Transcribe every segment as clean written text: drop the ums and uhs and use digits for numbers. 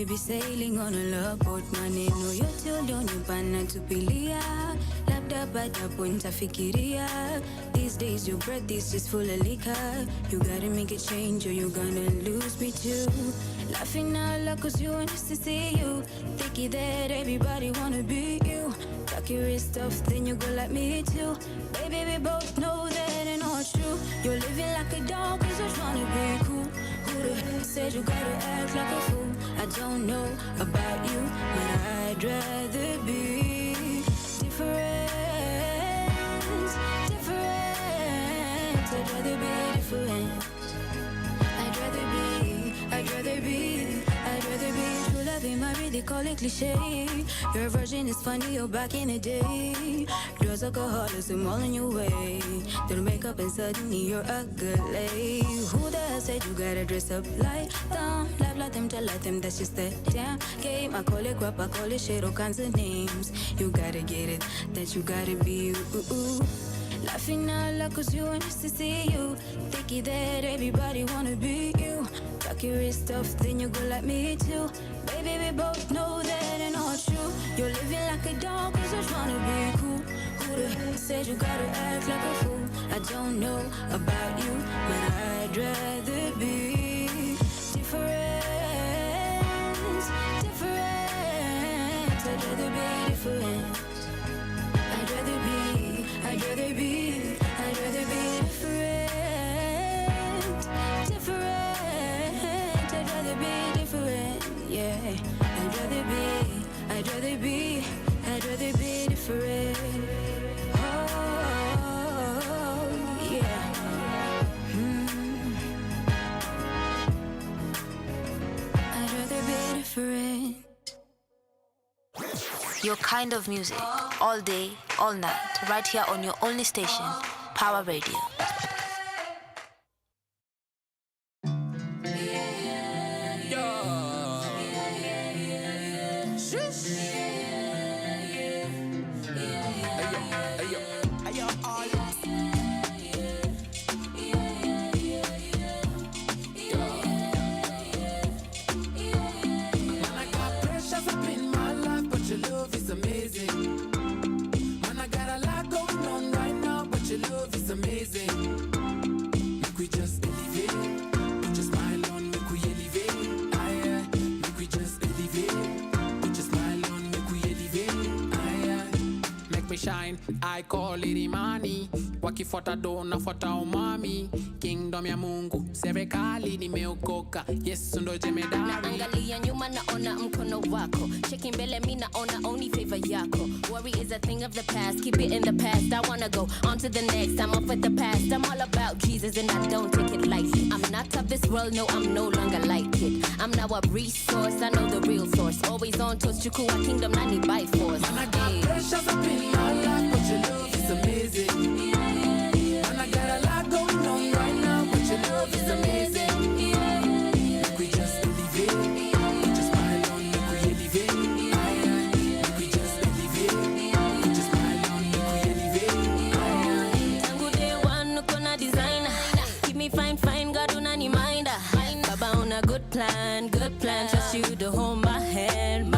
we be sailing on a love boat. Maneno yote ulionipa tupilia, labda baada punta fikiria. These days your breath is just full of liquor. You gotta make a change or you're gonna lose me too. Laughing out loud cause you want us to see you. Thinking that everybody wanna be you. Tuck your wrist off, then you go like me too. Baby, we both know that ain't not true. You're living like a dog cause you're trying to be cool. Who the hell said you gotta act like a fool? I don't know about you, but I'd rather be different. I'd rather be different. I'd rather be true love in my really call it cliche. Your version is funny, you're back in the day. Drugs, alcohol, I'm all in your way. Don't make up and suddenly you're ugly. Who the hell said you gotta dress up like them? Laugh like them, tell like them, that's just the damn game. I call it crap, I call it shit, all kinds of names. You gotta get it, that you gotta be you. Laughing out loud cause you want us to see you. Thinking that everybody wanna be you. Tuck your wrist off, then you go like me too. Baby, we both know that ain't not true. You're living like a dog cause you're trying to be cool. Who the hell said you gotta act like a fool? I don't know about you, but I'd rather be different. I'd rather be different. I'd rather be different. I'd rather be different, yeah. I'd rather be different. Oh, yeah. I'd rather be different. Your kind of music, all day, all night, right here on your only station, Pawa Radio. Shine, I call it imani. Wakifuata do nafuata umami. Kingdom ya Mungu, serikali nimeokoka. Yesu ndo jemedari. Naangalia nyuma naona mkono wako. Checking mbele mi naona only favor yako. Worry is a thing of the past, keep it in the past. I wanna go on to the next, I'm up with the past. I'm all about Jesus and I don't take it lightly. I'm not of this world, no, I'm no longer like it. I'm now a resource, I know the real source. Always on toast, chukua kingdom, nani by force. Man, I got pressures up in my life, but your love is amazing. Man, I got a lot going on right now, but your love is amazing. We just elevate, we just smile on, we elevate. We just elevate, we just smile on, we elevate. Tangu day one, uko na designer. Keep me fine, God unani minder. Baba on a good plan, trust you to hold my hand,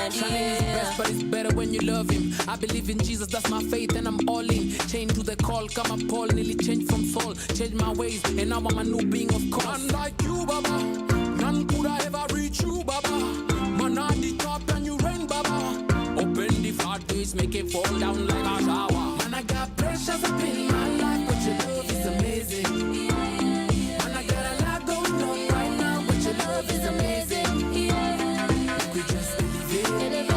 Trying is best, but it's better when you love him. I believe in Jesus, that's my faith, and I'm all in. Chained to the call, come up Paul, nearly changed from Saul. Changed my ways, and now I'm a new being of course. None like you, Baba. None could I ever reach you, Baba. Man at the top and you reign, Baba. Open the floodgates, make it fall down like a shower. Man, I got pressures up in my life, but your love is amazing. Man, I got a lot going on right now, but your love is amazing. We just elevate.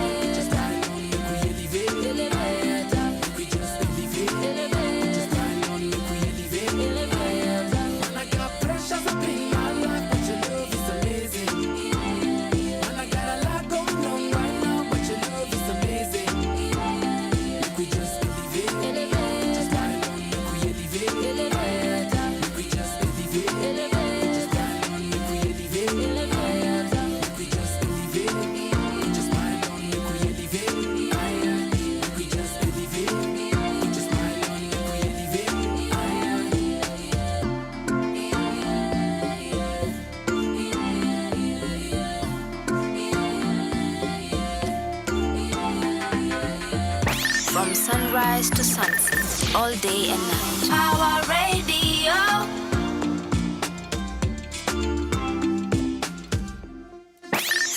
Pressures up in my life, but your love is amazing. sunrise to sunset, all day and night. Power Radio.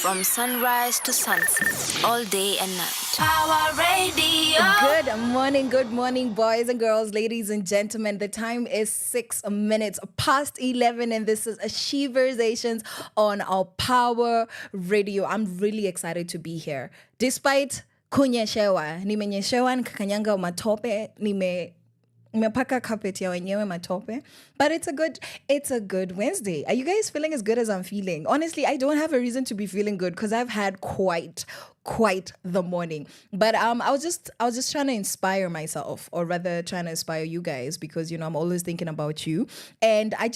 From sunrise to sunset, all day and night. Power Radio. Good morning, boys and girls, ladies and gentlemen. The time is 6 minutes past 11, and this is a Sheversations on our Power Radio. I'm really excited to be here. Despite kunyeshewa, nimenyeshewa nikakanyanga matope, nimepaka carpet ya wenyewe matope, but it's a good Wednesday. Are you guys feeling as good as I'm feeling? Honestly, I don't have a reason to be feeling good because I've had quite the morning. But I was just trying to inspire myself, or rather trying to inspire you guys, because I'm always thinking about you. And I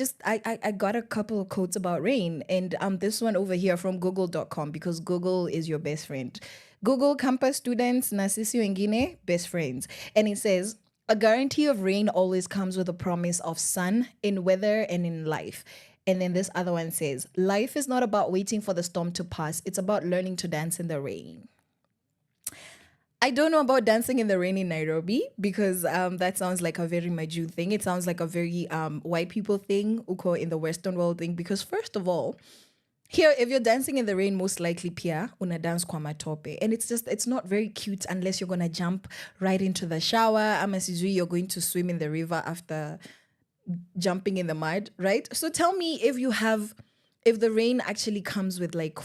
got a couple of quotes about rain, and this one over here from google.com, because Google is your best friend. Google campus students na sisi wengine best friends. And it says, a guarantee of rain always comes with a promise of sun in weather and in life. And then this other one says, life is not about waiting for the storm to pass. It's about learning to dance in the rain. I don't know about dancing in the rain in Nairobi, because that sounds like a very Maju thing. It sounds like a very white people thing, uko in the Western world thing. Because first of all, here, if you're dancing in the rain, most likely pia una dance kwa matope. And it's not very cute unless you're going to jump right into the shower. Ama sijui you're going to swim in the river after jumping in the mud, right? So tell me if the rain actually comes with like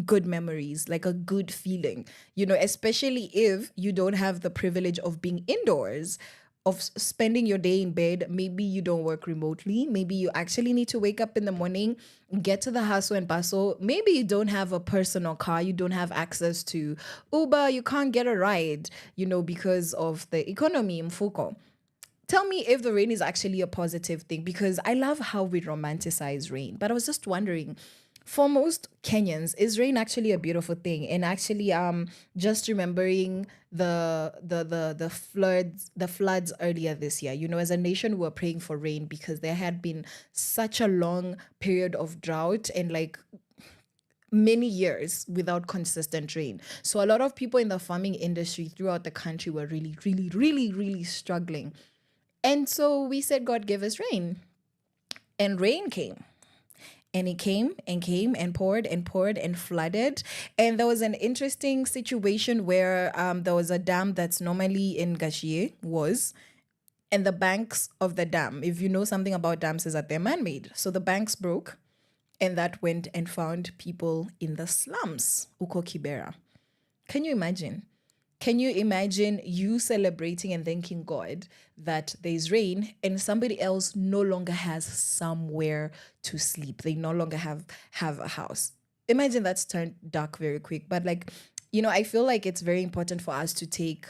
good memories, like a good feeling, especially if you don't have the privilege of being indoors, of spending your day in bed. Maybe you don't work remotely. Maybe you actually need to wake up in the morning, get to the hustle and bustle. Maybe you don't have a personal car. You don't have access to Uber. You can't get a ride, because of the economy, mfuko. Tell me if the rain is actually a positive thing, because I love how we romanticize rain. But I was just wondering, for most Kenyans, is rain actually a beautiful thing? And actually, just remembering the floods earlier this year. As a nation, we were praying for rain because there had been such a long period of drought and like many years without consistent rain. So a lot of people in the farming industry throughout the country were really, really, really, really struggling. And so we said, God, give us rain. And rain came. And it came and came and poured and flooded. And there was an interesting situation where there was a dam that's normally in Gashie and the banks of the dam, if you know something about dams, is that they're man-made. So the banks broke, and that went and found people in the slums, Uko Kibera. Can you imagine? Can you imagine you celebrating and thanking God that there's rain and somebody else no longer has somewhere to sleep? They no longer have a house. Imagine that's turned dark very quick. But I feel like it's very important for us to take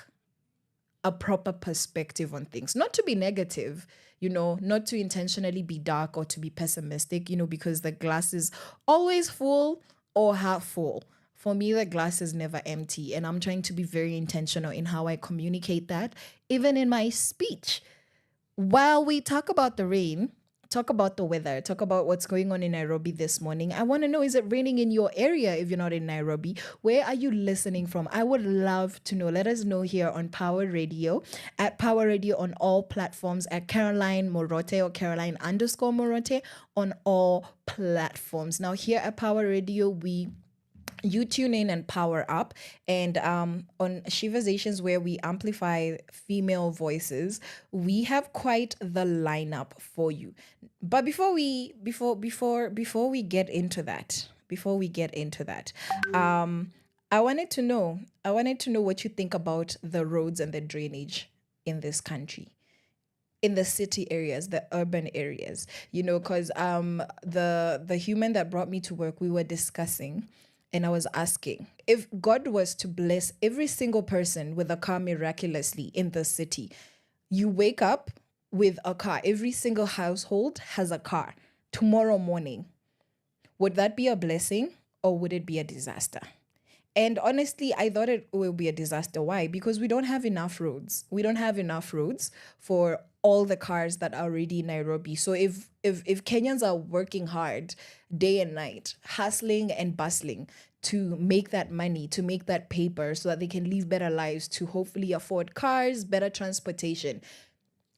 a proper perspective on things. Not to be negative, not to intentionally be dark or to be pessimistic, because the glass is always full or half full. For me, the glass is never empty, and I'm trying to be very intentional in how I communicate that, even in my speech. While we talk about the rain, talk about the weather, talk about what's going on in Nairobi this morning, I want to know, is it raining in your area if you're not in Nairobi? Where are you listening from? I would love to know. Let us know here on Power Radio, at Power Radio on all platforms, at Caroline Murote or Caroline_Murote on all platforms. Now, here at Power Radio, you tune in and power up, and on Sheversations, where we amplify female voices, we have quite the lineup for you. But before we get into that, I wanted to know what you think about the roads and the drainage in this country, in the city areas, the urban areas, because the human that brought me to work, we were discussing. And I was asking, if God was to bless every single person with a car miraculously in the city, you wake up with a car. Every single household has a car tomorrow morning. Would that be a blessing or would it be a disaster? And honestly, I thought it will be a disaster. Why? Because we don't have enough roads. We don't have enough roads for all the cars that are already in Nairobi. So if Kenyans are working hard day and night, hustling and bustling to make that money, to make that paper so that they can live better lives, to hopefully afford cars, better transportation.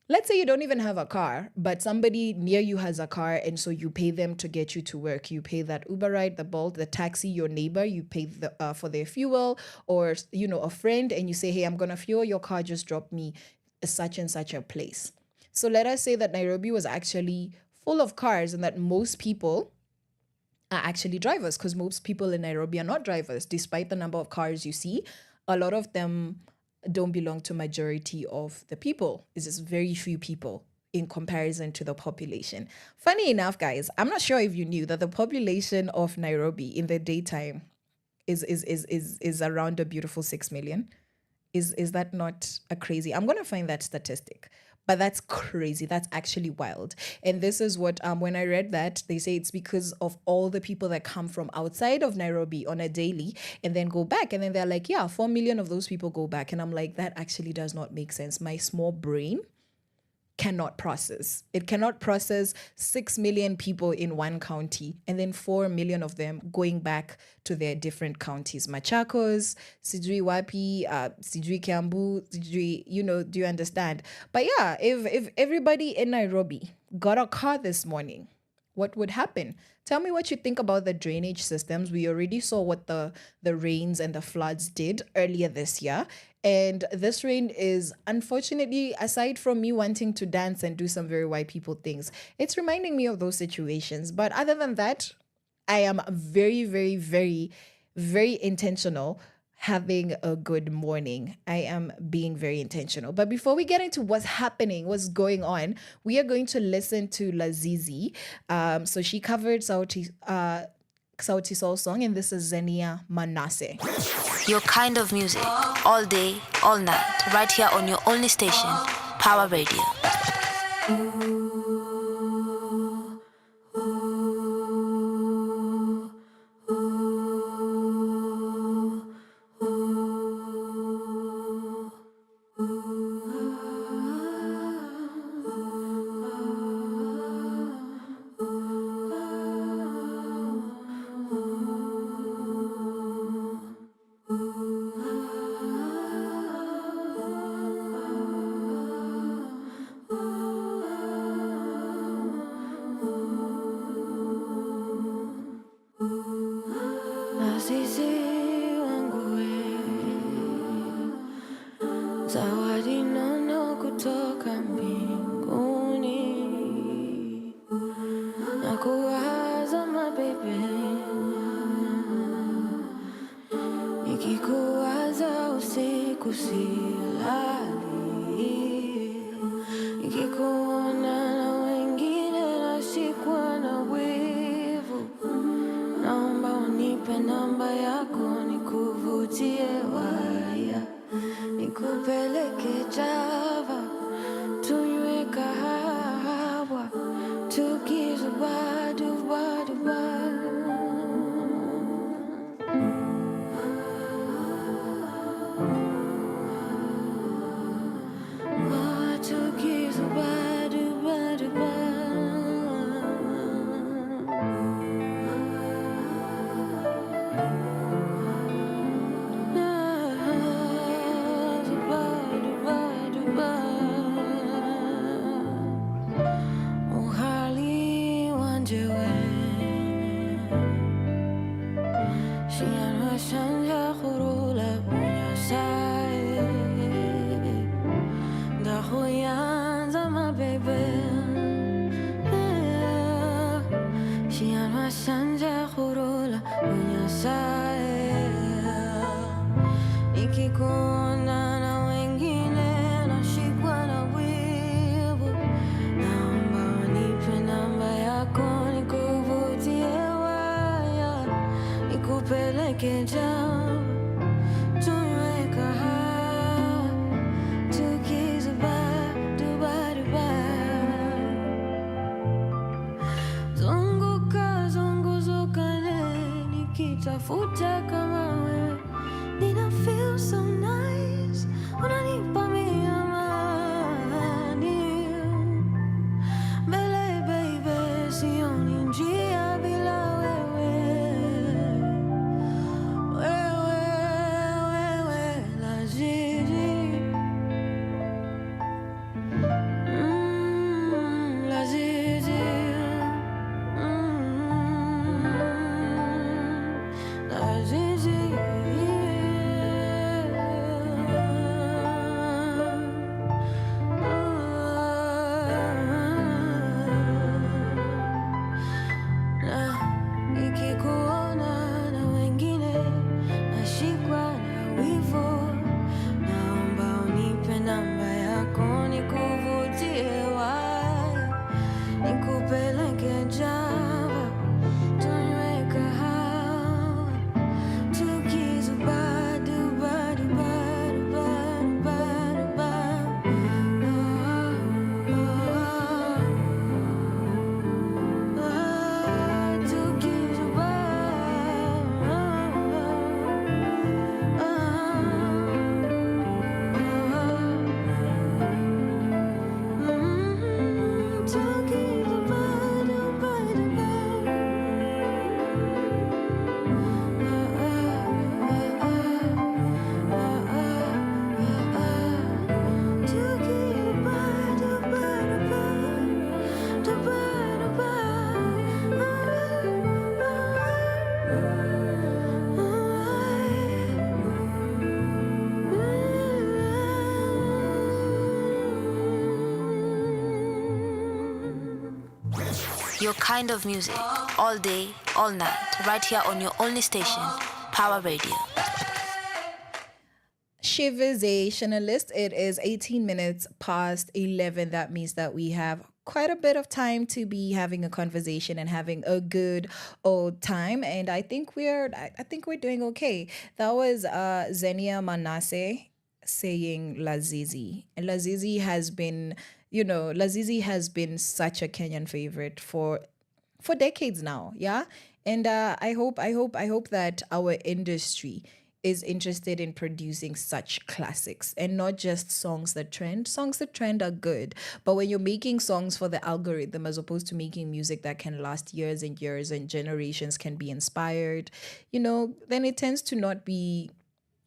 Let's say you don't even have a car, but somebody near you has a car, and so you pay them to get you to work. You pay that Uber ride, the Bolt, the taxi, your neighbor. You pay for their fuel, or a friend, and you say, "Hey, I'm gonna fuel your car. Just drop me such and such a place." So let us say that Nairobi was actually full of cars, and that most people are actually drivers, because most people in Nairobi are not drivers, despite the number of cars you see. A lot of them don't belong to majority of the people. It's just very few people in comparison to the population. Funny enough, guys, I'm not sure if you knew that the population of Nairobi in the daytime is around a beautiful 6 million. Is that not a crazy? I'm gonna find that statistic. But that's crazy. That's actually wild. And this is what, when I read that, they say it's because of all the people that come from outside of Nairobi on a daily and then go back. And then they're like, yeah, 4 million of those people go back. And I'm like, that actually does not make sense. My small brain cannot process. It cannot process 6 million people in one county and then 4 million of them going back to their different counties. Machakos, Sijui Wapi, Sijui Kiambu, Sijui, do you understand? But yeah, if everybody in Nairobi got a car this morning, what would happen? Tell me what you think about the drainage systems. We already saw what the rains and the floods did earlier this year. And this rain is, unfortunately, aside from me wanting to dance and do some very white people things, it's reminding me of those situations. But other than that, I am very, very, very, very intentional having a good morning. I am being very intentional. But before we get into what's happening, what's going on, we are going to listen to Lazizi. So she covered Sauti Sol song, and this is Zenia Manase. Your kind of music, all day, all night, right here on your only station, Power Radio. Zawadi nono kutoka mbinguni, nakuwaza mabebe, nikikuwaza usiku silali, nikikuona na wengine nashikwa na wivu, naomba unipe namba yako nikuvutie waya, nikupeleke Java, tunywe kahawa, tukizubadubaduba. Nikikuona na wengine nashikwa na wivu, naomba unipe namba yako nikuvutie waya, nikupeleke Java, tunywe kahawa, tukizubadubaduba. Zunguka nikitafuta kama wewe, Your kind of music, all day, all night, right here on your only station, Power Radio. Sheversationalist, it is 18 minutes past 11. That means that we have quite a bit of time to be having a conversation and having a good old time. And I think we're doing okay. That was Zenia Manasseh saying Lazizi. And Lazizi has been such a Kenyan favorite for decades now, yeah. And I hope that our industry is interested in producing such classics and not just songs that trend. Songs that trend are good, but when you're making songs for the algorithm as opposed to making music that can last years and years and generations can be inspired, then it tends to not be.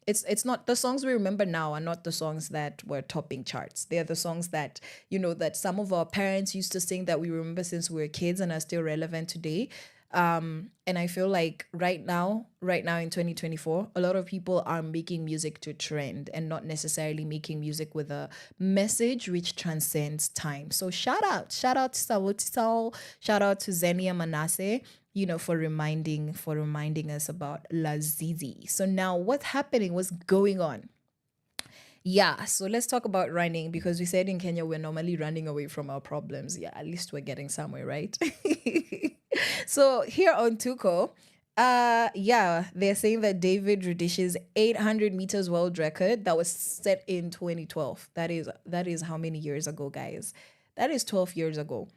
It's not the songs we remember now are not the songs that were topping charts. They are the songs that that some of our parents used to sing that we remember since we were kids and are still relevant today. And I feel like right now in 2024, a lot of people are making music to trend and not necessarily making music with a message which transcends time. So shout out to Sawotisal, shout out to Zenia Manasseh, for reminding us about Lazizi. So now what's happening? What's going on? Yeah, so let's talk about running because we said in Kenya we're normally running away from our problems. Yeah, at least we're getting somewhere, right? So here on Tuko, they're saying that David Rudish's 800 meters world record that was set in 2012. That is how many years ago, guys? That is 12 years ago.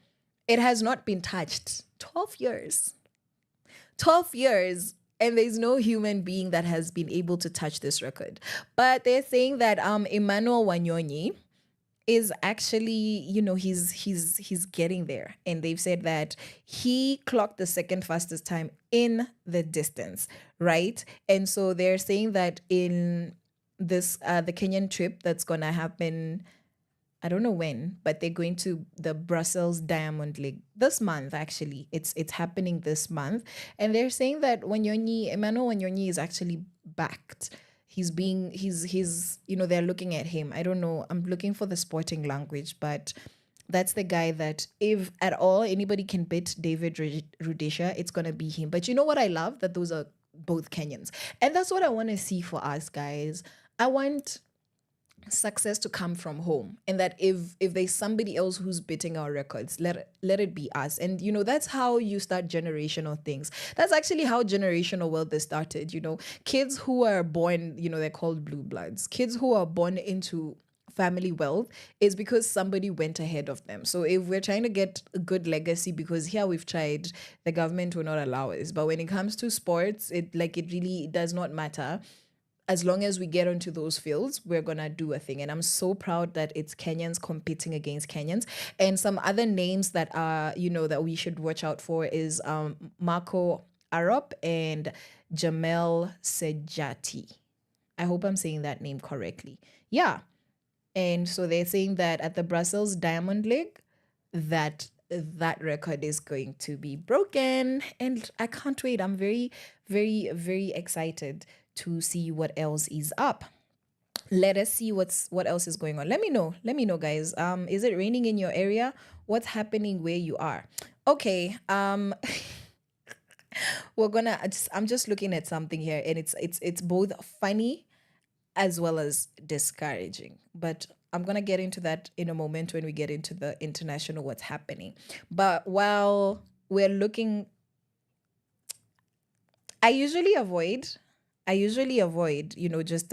It has not been touched. 12 years. 12 years. And there's no human being that has been able to touch this record. But they're saying that Emmanuel Wanyonyi is actually, he's getting there. And they've said that he clocked the second fastest time in the distance, right? And so they're saying that in this the Kenyan trip that's gonna happen, I don't know when, but they're going to the Brussels Diamond League this month. Actually, it's happening this month, and they're saying that Emmanuel Wanyonyi is actually backed. They're looking at him. I don't know. I'm looking for the sporting language, but that's the guy that if at all anybody can beat David Rudisha, it's gonna be him. But you know what I love? That those are both Kenyans, and that's what I want to see for us, guys. I want success to come from home, and that if there's somebody else who's beating our records, let it be us. And that's how you start generational things. That's actually how generational wealth is started. Kids who are born, they're called blue bloods. Kids who are born into family wealth is because somebody went ahead of them. So if we're trying to get a good legacy, because here we've tried, the government will not allow us, but when it comes to sports, it really does not matter. As long as we get onto those fields, we're going to do a thing. And I'm so proud that it's Kenyans competing against Kenyans. And some other names that are, that we should watch out for is Marco Arop and Jamel Sejati. I hope I'm saying that name correctly. Yeah. And so they're saying that at the Brussels Diamond League, that record is going to be broken. And I can't wait. I'm very, very, very excited to see what else is up. Let us see what else is going on. Let me know, guys. Is it raining in your area? What's happening where you are? Okay. I'm just looking at something here, and it's both funny as well as discouraging. But I'm gonna get into that in a moment when we get into the international what's happening. But while we're looking, I usually avoid, just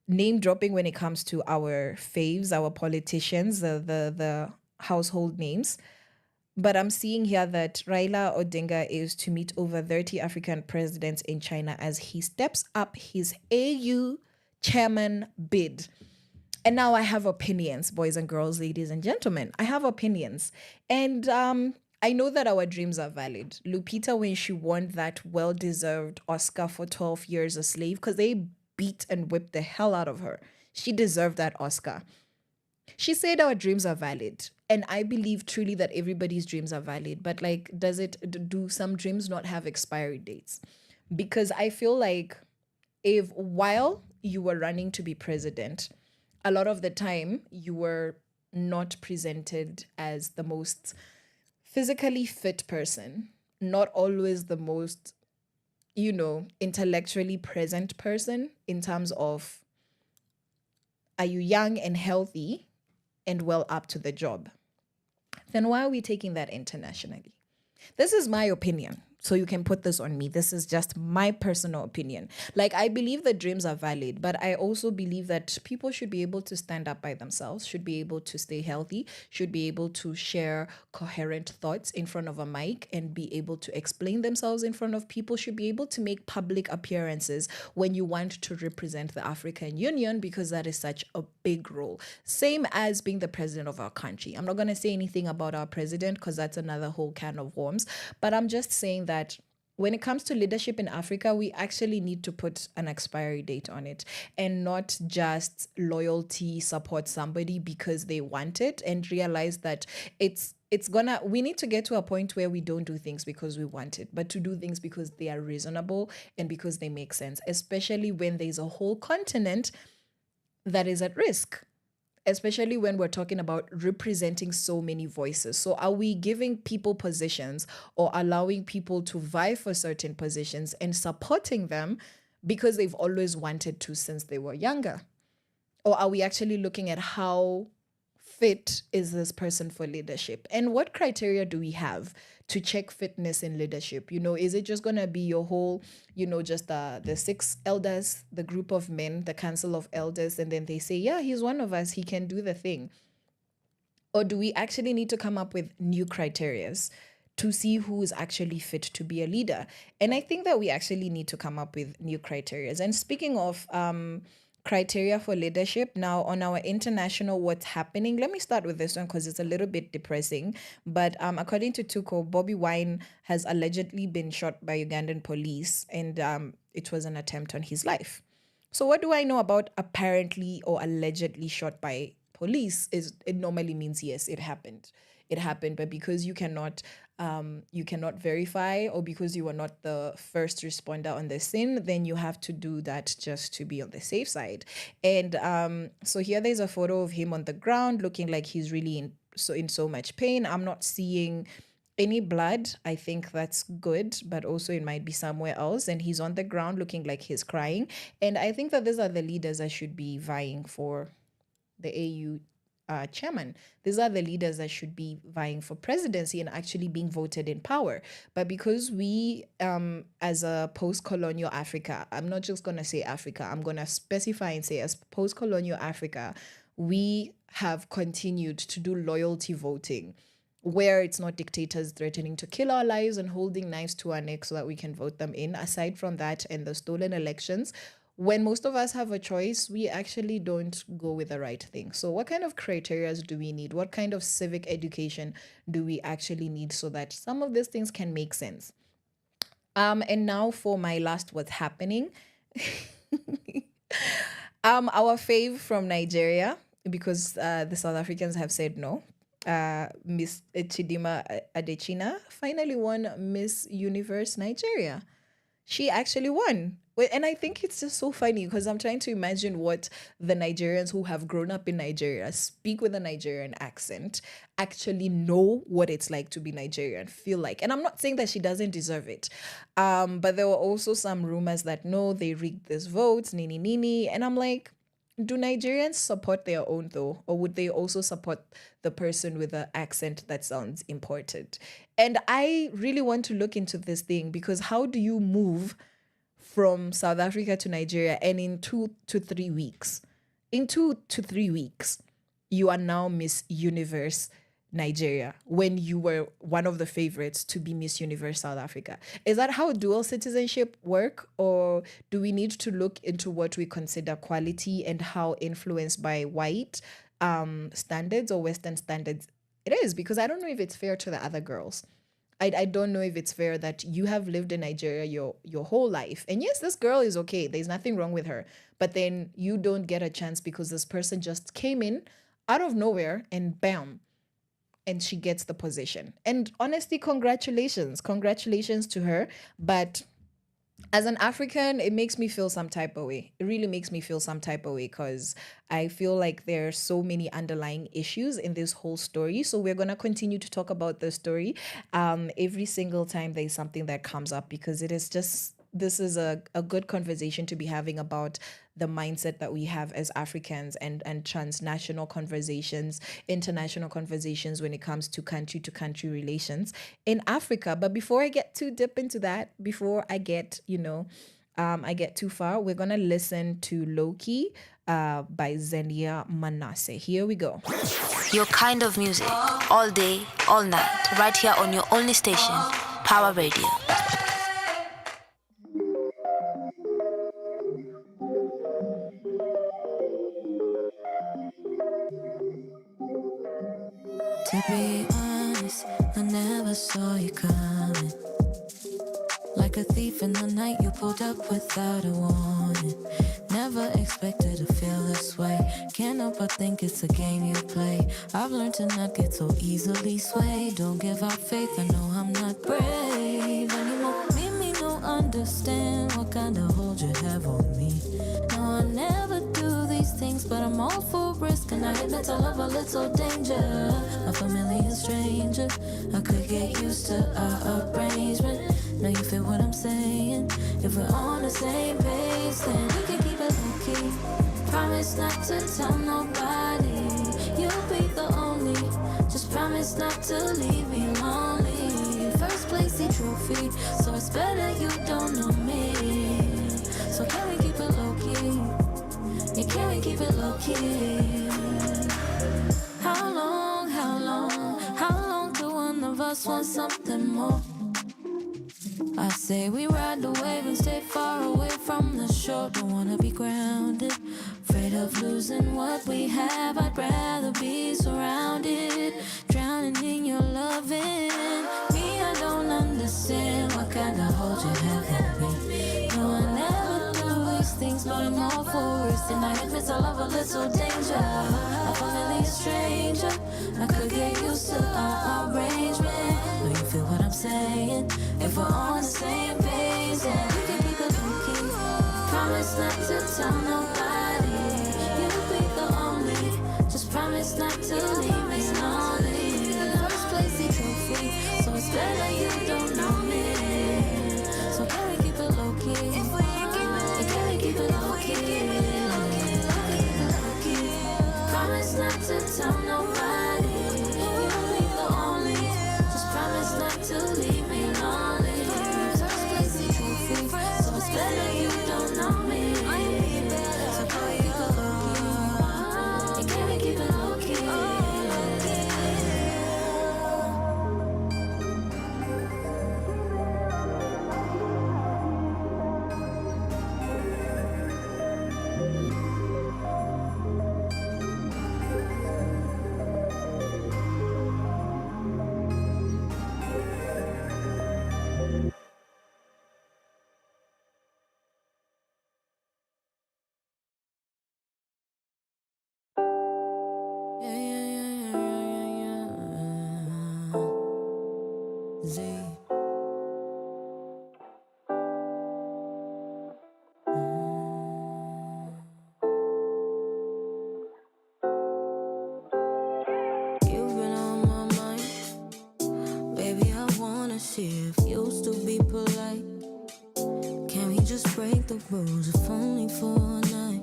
name dropping when it comes to our faves, our politicians, the household names. But I'm seeing here that Raila Odinga is to meet over 30 African presidents in China as he steps up his AU chairman bid. And now I have opinions, boys and girls, ladies and gentlemen. I have opinions. And I know that our dreams are valid. Lupita, when she won that well-deserved Oscar for 12 Years a Slave, because they beat and whipped the hell out of her. She deserved that Oscar. She said our dreams are valid. And I believe truly that everybody's dreams are valid. But do some dreams not have expiry dates? Because I feel like if while you were running to be president, a lot of the time you were not presented as the most physically fit person, not always the most, intellectually present person in terms of, are you young and healthy and well up to the job? Then why are we taking that internationally? This is my opinion. So you can put this on me. This is just my personal opinion. Like, I believe that dreams are valid, but I also believe that people should be able to stand up by themselves, should be able to stay healthy, should be able to share coherent thoughts in front of a mic and be able to explain themselves in front of people, should be able to make public appearances when you want to represent the African Union, because that is such a big role. Same as being the president of our country. I'm not going to say anything about our president because that's another whole can of worms, but I'm just saying that when it comes to leadership in Africa, we actually need to put an expiry date on it and not just loyalty support somebody because they want it, and realize that we need to get to a point where we don't do things because we want it, but to do things because they are reasonable and because they make sense, especially when there's a whole continent that is at risk, especially when we're talking about representing so many voices. So are we giving people positions or allowing people to vie for certain positions and supporting them because they've always wanted to since they were younger? Or are we actually looking at how fit is this person for leadership? And what criteria do we have to check fitness in leadership? Is it just going to be your whole, just the six elders, the group of men, the council of elders, and then they say, yeah, he's one of us, he can do the thing? Or do we actually need to come up with new criterias to see who is actually fit to be a leader? And I think that we actually need to come up with new criterias. And speaking of criteria for leadership, now on our international what's happening, let me start with this one because it's a little bit depressing. But according to Tuko, Bobby Wine has allegedly been shot by Ugandan police, and it was an attempt on his life. So what do I know about apparently or allegedly shot by police? It normally means yes, it happened. It happened, but because you cannot verify, or because you were not the first responder on the scene, then you have to do that just to be on the safe side. And so here there's a photo of him on the ground looking like he's really in so much pain. I'm not seeing any blood. I think that's good, but also it might be somewhere else. And he's on the ground looking like he's crying. And I think that these are the leaders that should be vying for the AU chairman. These are the leaders that should be vying for presidency and actually being voted in power. But because we, as a post-colonial Africa, I'm not just going to say Africa, I'm going to specify and say as post-colonial Africa, we have continued to do loyalty voting, where it's not dictators threatening to kill our lives and holding knives to our necks so that we can vote them in. Aside from that and the stolen elections, when most of us have a choice, we actually don't go with the right thing. So what kind of criteria do we need? What kind of civic education do we actually need so that some of these things can make sense? And now for my last what's happening. Our fave from Nigeria, because the South Africans have said no. Miss Chidima Adechina finally won Miss Universe Nigeria. She actually won. And I think it's just so funny because I'm trying to imagine what the Nigerians who have grown up in Nigeria, speak with a Nigerian accent, actually know what it's like to be Nigerian, feel like. And I'm not saying that she doesn't deserve it. But there were also some rumors that, no, they rigged this vote, nini. And I'm like, do Nigerians support their own though? Or would they also support the person with the accent that sounds imported? And I really want to look into this thing, because how do you move from South Africa to Nigeria and in 2 to 3 weeks, you are now Miss Universe Nigeria when you were one of the favorites to be Miss Universe South Africa? Is that how dual citizenship work, or do we need to look into what we consider quality and how influenced by white standards or Western standards it is? Because I don't know if it's fair to the other girls. I don't know if it's fair that you have lived in Nigeria your whole life. And yes, this girl is okay. There's nothing wrong with her. But then you don't get a chance because this person just came in out of nowhere and bam, and she gets the position. And honestly, congratulations to her. But as an African, it makes me feel some type of way. It really makes me feel some type of way because I feel like there are so many underlying issues in this whole story. So we're gonna continue to talk about the story every single time there's something that comes up because it is just this is a good conversation to be having about the mindset that we have as Africans and transnational conversations, international conversations when it comes to country relations in Africa. But before I get too deep into that, before I get, I get too far, we're gonna listen to Loki by Zenia Manasseh. Here we go. Your kind of music, all day, all night, right here on your only station, Power Radio. To be honest, I never saw you coming. Like a thief in the night, you pulled up without a warning. Never expected to feel this way. Can't help but think it's a game you play. I've learned to not get so easily swayed. Don't give up faith, I know I'm not brave anymore. Me don't understand what kind of hold you have on me. No, I never do these things, but I'm all for risk. And I admit I love a little danger. A familiar stranger, I could get used to our arrangement. Now you feel what I'm saying? If we're on the same page, then we can keep it low-key. Promise not to tell nobody. You'll be the only. Just promise not to leave me lonely. First place the trophy, so it's better you don't know me. So can we keep it low-key? Yeah, can we keep it low-key? How long till one of us wants something more? I say we ride the wave and stay far away from the shore. Don't wanna be grounded, afraid of losing what we have. I'd rather be surrounded, drowning in your loving. Me, I don't understand what kind of hold you have on me. No, I never do these things, but I'm all for risk. And I admit I love a little danger. A familiar stranger, I could get used to our arrangement. Do you feel what I'm saying? If we're on the same page, then we can keep it low-key. Promise not to tell nobody. You'll be the only. Just promise not to leave me lonely. First place the trophy, so it's better you don't know me. So can we keep it low-key? If we ain't keep it, can we keep it low-key? Promise not to tell nobody. You'll be the only. Just promise not to leave me lonely. First place the trophy, so it's better you don't know me. So can we keep it low-key? Can we keep it low-key? Break the rules if only for a night.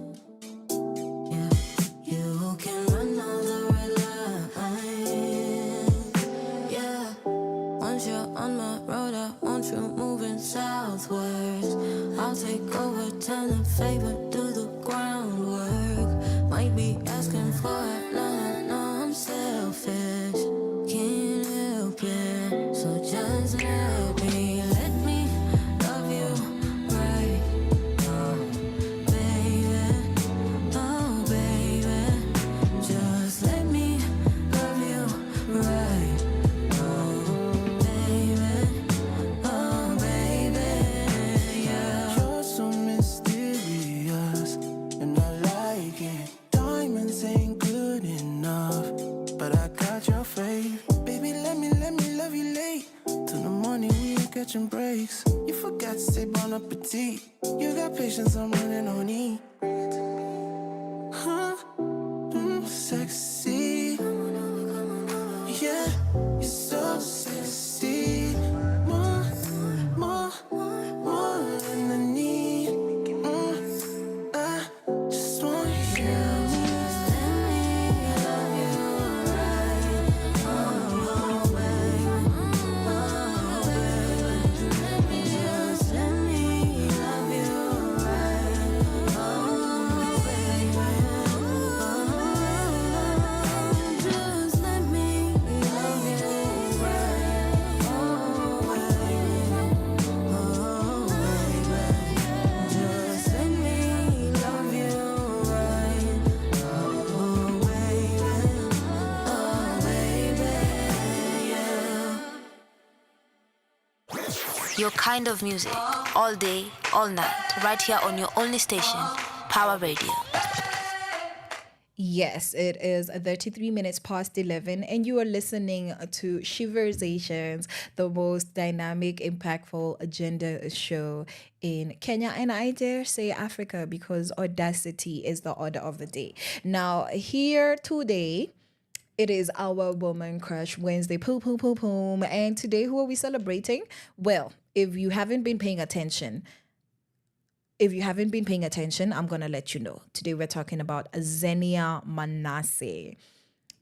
Yeah, you can run all the red lines. Yeah, once you're on my road, I want you moving southwards. I'll take over, tell a favor, do the groundwork. Might be asking for it, no, I'm selfish. Can't help it, so just let me love you. And I like it. Diamonds ain't good sweet. You got patience, I'm running on E. Huh? Sexy. Yeah, you're so sexy. More than I need. I just want you. Your kind of music, all day, all night, right here on your only station, Power Radio. Yes, it is 33 minutes past 11, and you are listening to Sheversations, the most dynamic, impactful agenda show in Kenya, and I dare say Africa, because audacity is the order of the day. Now, here today, it is our Woman Crush Wednesday. Poom. And today, who are we celebrating? Well, if you haven't been paying attention, I'm going to let you know. Today, we're talking about Xenia Manasseh.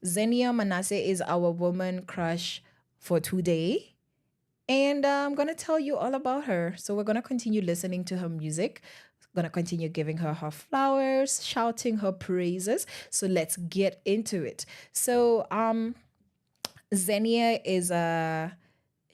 Xenia Manasseh is our woman crush for today. And I'm going to tell you all about her. So we're going to continue listening to her music. Going to continue giving her flowers, shouting her praises. So let's get into it. So Xenia is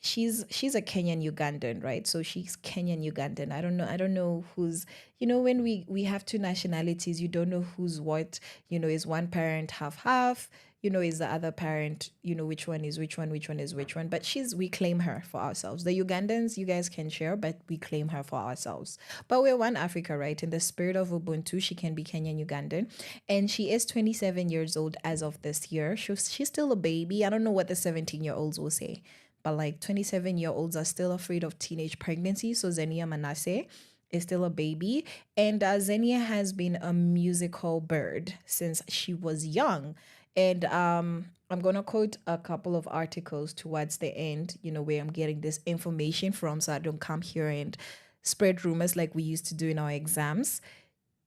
she's a Kenyan Ugandan, right? So she's Kenyan Ugandan. I don't know who's, when we have two nationalities, you don't know who's what. Is one parent half, is the other parent, which one is which one is which one. But we claim her for ourselves. The Ugandans, you guys can share, but we claim her for ourselves. But we're one Africa, right? In the spirit of Ubuntu, she can be Kenyan Ugandan. And she is 27 years old as of this year. She's still a baby. I don't know what the 17-year-olds will say, but like 27-year-olds are still afraid of teenage pregnancy. So Xenia Manasseh is still a baby. And Xenia has been a musical bird since she was young. And I'm going to quote a couple of articles towards the end, where I'm getting this information from, so I don't come here and spread rumors like we used to do in our exams.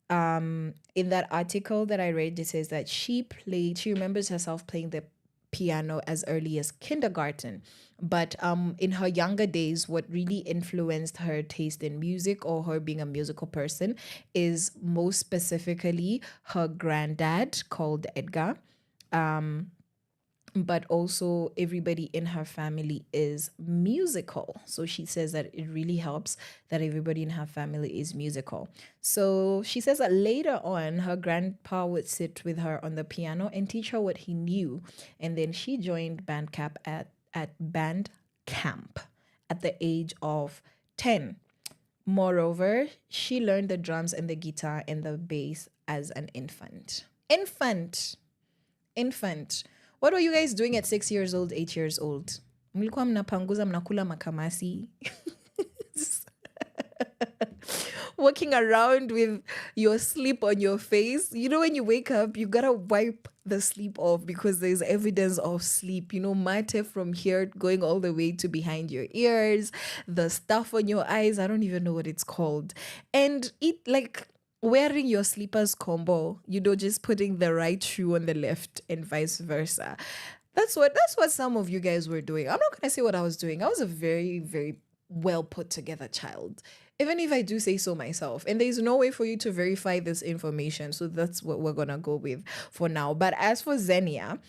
In that article that I read, it says that she remembers herself playing the piano as early as kindergarten. But in her younger days, what really influenced her taste in music, or her being a musical person, is most specifically her granddad, called Edgar. But also everybody in her family is musical. So she says that it really helps that everybody in her family is musical. So she says that later on, her grandpa would sit with her on the piano and teach her what he knew. And then she joined band camp at band camp at the age of 10. Moreover, she learned the drums and the guitar and the bass as an infant. What were you guys doing at 6 years old, 8 years old? Mlikuwa mnapanguza, mnakula makamasi. Walking around with your sleep on your face. When you wake up, you gotta wipe the sleep off because there's evidence of sleep. Mate from here going all the way to behind your ears, the stuff on your eyes. I don't even know what it's called. And it like wearing your sleepers combo, just putting the right shoe on the left and vice versa. That's what some of you guys were doing. I'm not going to say what I was doing. I was a very, very well put together child, even if I do say so myself. And there's no way for you to verify this information. So that's what we're going to go with for now. But as for Xenia,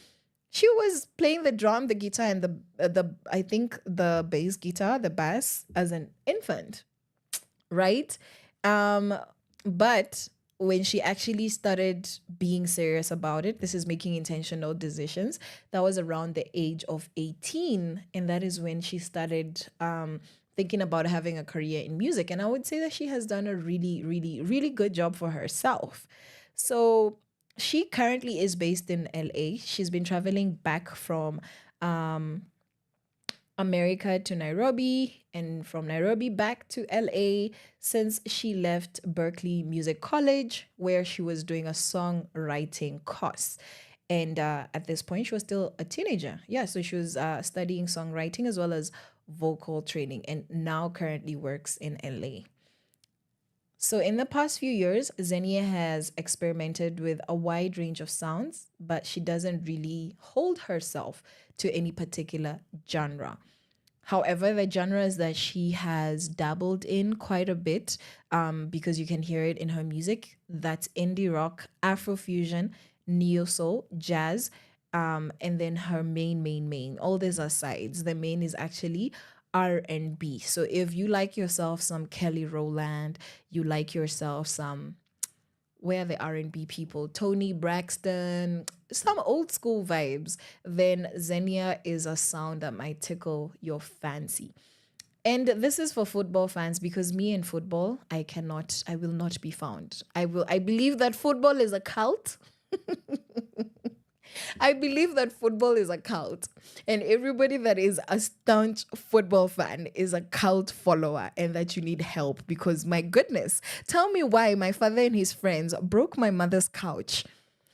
she was playing the drum, the guitar, and the I think the bass guitar, the bass, as an infant, right? But when she actually started being serious about it, this is making intentional decisions, that was around the age of 18. And that is when she started thinking about having a career in music. And I would say that she has done a really, really, really good job for herself. So she currently is based in LA. She's been traveling back from America to Nairobi, and from Nairobi back to LA since she left Berkeley Music College, where she was doing a songwriting course. And at this point, she was still a teenager. Yeah, so she was studying songwriting as well as vocal training, and now currently works in LA. So, in the past few years, Xenia has experimented with a wide range of sounds, but she doesn't really hold herself to any particular genre. However, the genres that she has dabbled in quite a bit, because you can hear it in her music, that's indie rock, Afrofusion, neo soul, jazz, and then her main. All these are sides. The main is actually R&B. So if you like yourself some Kelly Rowland, you like yourself some, where are the R&B people? Tony Braxton, some old school vibes, then Xenia is a sound that might tickle your fancy. And this is for football fans, because me and football, I will not be found. I believe that football is a cult. I believe that football is a cult, and everybody that is a staunch football fan is a cult follower, and that you need help, because my goodness, tell me why my father and his friends broke my mother's couch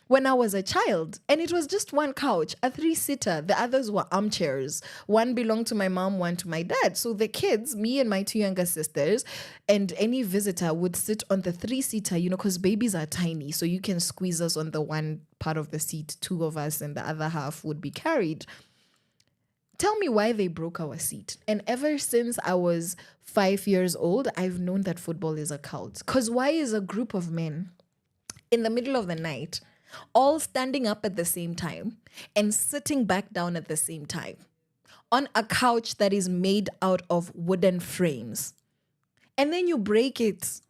when I was a child. And it was just one couch, a 3-seater. The others were armchairs. One belonged to my mom, one to my dad. So the kids, me and my 2 younger sisters, and any visitor would sit on the 3-seater, because babies are tiny. So you can squeeze us on the one part of the seat, 2 of us, and the other half would be carried. Tell me why they broke our seat. And ever since I was 5 years old, I've known that football is a cult. Because why is a group of men in the middle of the night all standing up at the same time and sitting back down at the same time on a couch that is made out of wooden frames? And then you break it.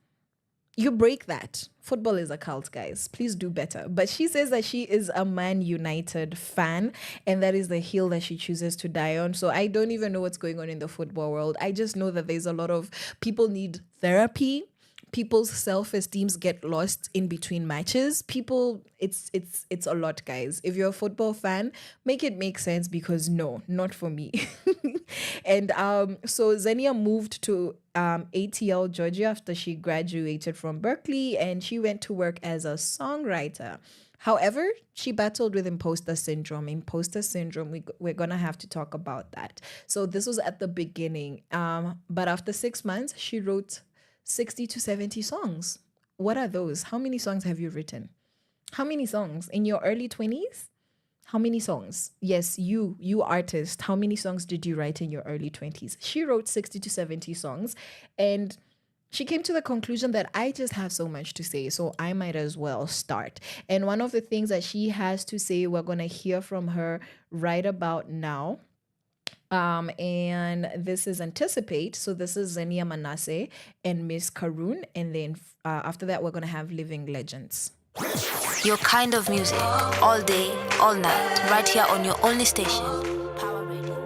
You break that. Football is a cult, guys. Please do better. But she says that she is a Man United fan, and that is the hill that she chooses to die on. So I don't even know what's going on in the football world. I just know that there's a lot of people need therapy. People's self-esteems get lost in between matches. It's a lot, guys. If you're a football fan, make it make sense, because no, not for me. And so Xenia moved to ATL, Georgia, after she graduated from Berkeley, and she went to work as a songwriter. However, she battled with imposter syndrome. We're going to have to talk about that. So this was at the beginning. But after 6 months, she wrote 60 to 70 songs. What are those? How many songs have you written? How many songs? In your early 20s? How many songs? Yes, you artist, how many songs did you write in your early 20s? She wrote 60 to 70 songs, and she came to the conclusion that I just have so much to say, so I might as well start. And one of the things that she has to say, we're going to hear from her right about now. And this is Anticipate. So this is Xenia Manasseh and Miss Karun. And then after that, we're going to have Living Legends. Your kind of music, all day, all night, right here on your only station, Power Radio.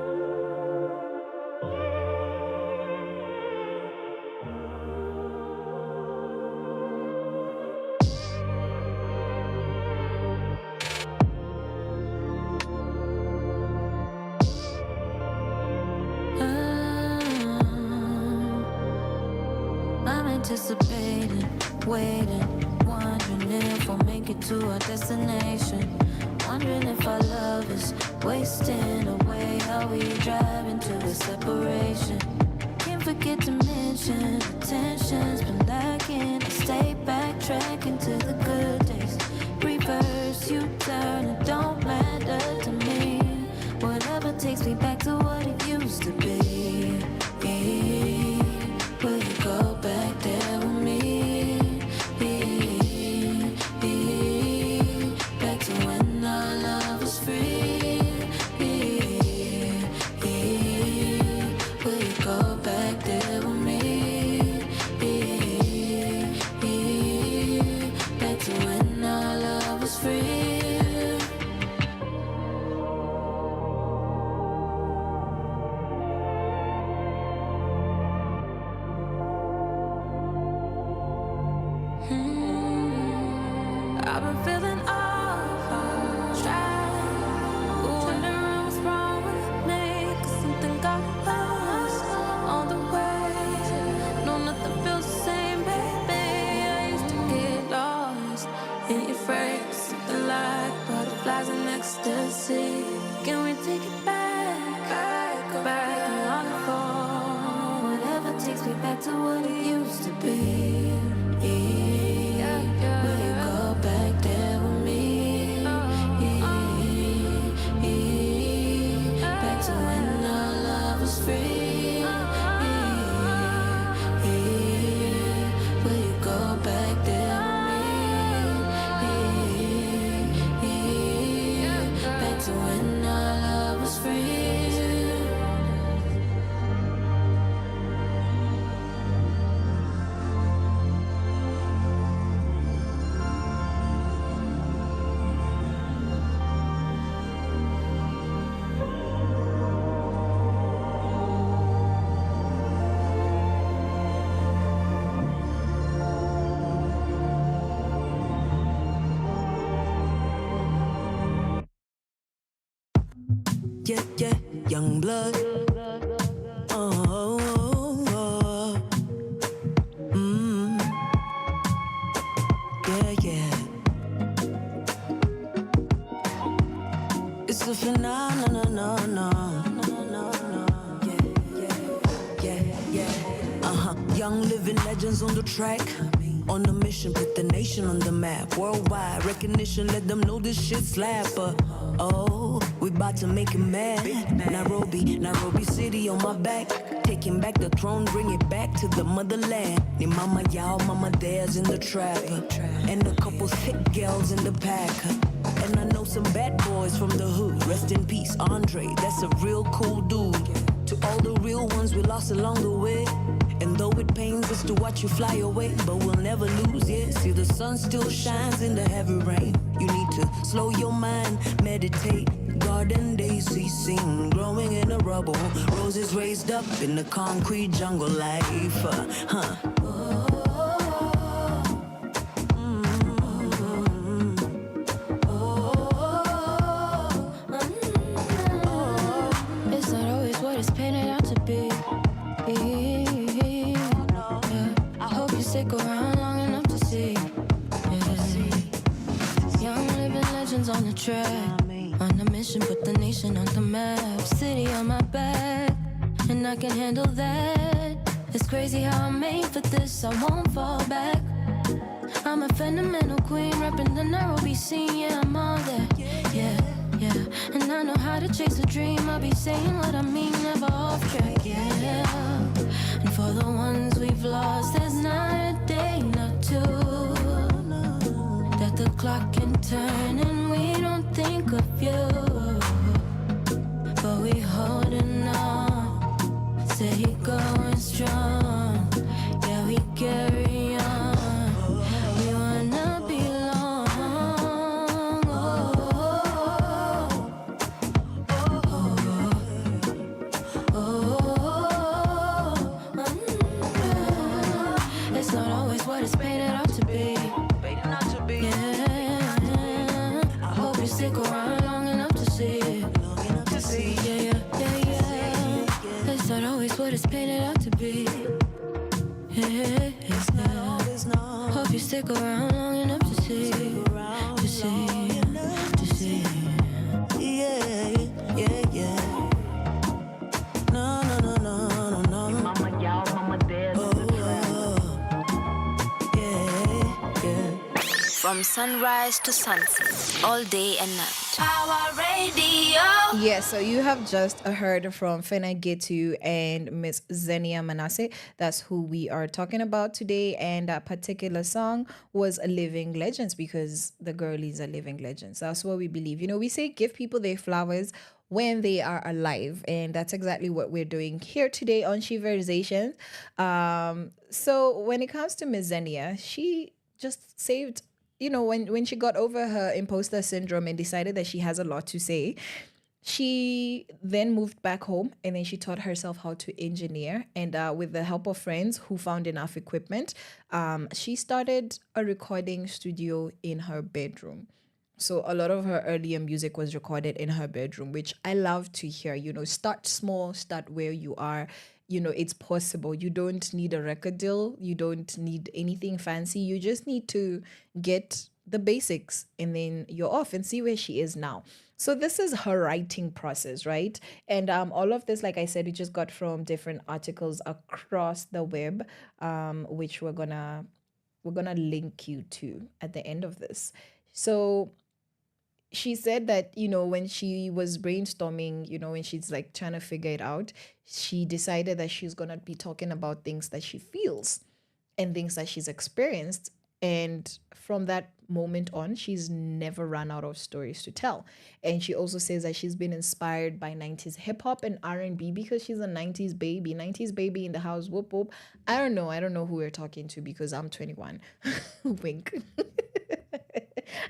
I'm anticipating, waiting, wondering if I'll make it to our destination. Wondering if our love is wasting away. Are we driving to a separation? Can't forget to mention the tension's been lacking. I stay backtracking to the good days. Reverse, you turn, it don't matter to me. Whatever takes me back to what it used to be. Will you go back there with me? Back to when our love was free. Will you go back there with me? Back to when our love was free. I've been feeling off track, wondering what's wrong with me, 'cause something got yeah, yeah, young blood. Oh, oh, oh. Yeah, yeah. It's a phenomenon, no, no, no, no, no. Yeah. Young living legends on the track. On a mission, put the nation on the map. Worldwide recognition, let them know this shit slap. Oh, we about to make it mad. Nairobi city on my back. Taking back the throne, bring it back to the motherland. Ni mama y'all, mama theirs in the trap. And a couple thick girls in the pack. And I know some bad boys from the hood. Rest in peace, Andre, that's a real cool dude. To all the real ones we lost along the way. And though it pains us to watch you fly away, but we'll never lose, yeah. See, the sun still shines in the heavy rain. You need to slow your mind, meditate. Garden daisy seen growing in the rubble. Roses raised up in the concrete jungle life. It's not always what it's painted out to be. I hope you stick around long enough to see. Young living legends on the track. On a mission, put the nation on the map. City on my back, and I can handle that. It's crazy how I'm made for this, I won't fall back. I'm a fundamental queen, repping the Nairobi scene. Yeah, I'm all there. Yeah. And I know how to chase a dream. I'll be saying what I mean, never off track. Yeah. And for the ones we've lost, there's not a day, not two, that the clock can turn and we don't think of you. But we holding on, steady going strong. Yeah, we carry on. We wanna belong. It's not always what it's painted out to be. Yeah, I hope you stick around long enough to see it. Yeah. It's not always what it's painted out to be. Yeah, hope you stick around long enough to see. Yeah. No. Mama, y'all, mama, dad. Yeah. From sunrise to sunset, all day and night. Power Radio. Yeah, so you have just heard from Fena Gitu and Miss Zenia Manasseh. That's who we are talking about today. And that particular song was Living Legends because the girlies are living legends. That's what we believe. You know, we say give people their flowers when they are alive. And that's exactly what we're doing here today on Sheversations. So when it comes to Miss Zenia, she just saved, you know, when she got over her imposter syndrome and decided that she has a lot to say, she then moved back home and then she taught herself how to engineer. And with the help of friends who found enough equipment, she started a recording studio in her bedroom. So a lot of her earlier music was recorded in her bedroom, which I love to hear. You know, start small, start where you are. You know, it's possible. You don't need a record deal. You don't need anything fancy. You just need to get the basics and then you're off and see where she is now. So this is her writing process, right? And all of this, like I said, we just got from different articles across the web, which we're gonna link you to at the end of this. So she said that, you know, when she was brainstorming, you know, when she's like trying to figure it out, she decided that she's going to be talking about things that she feels and things that she's experienced. And from that moment on, she's never run out of stories to tell. And she also says that she's been inspired by 90s hip hop and R&B because she's a 90s baby in the house. Whoop, whoop. I don't know who we're talking to because I'm 21. Wink.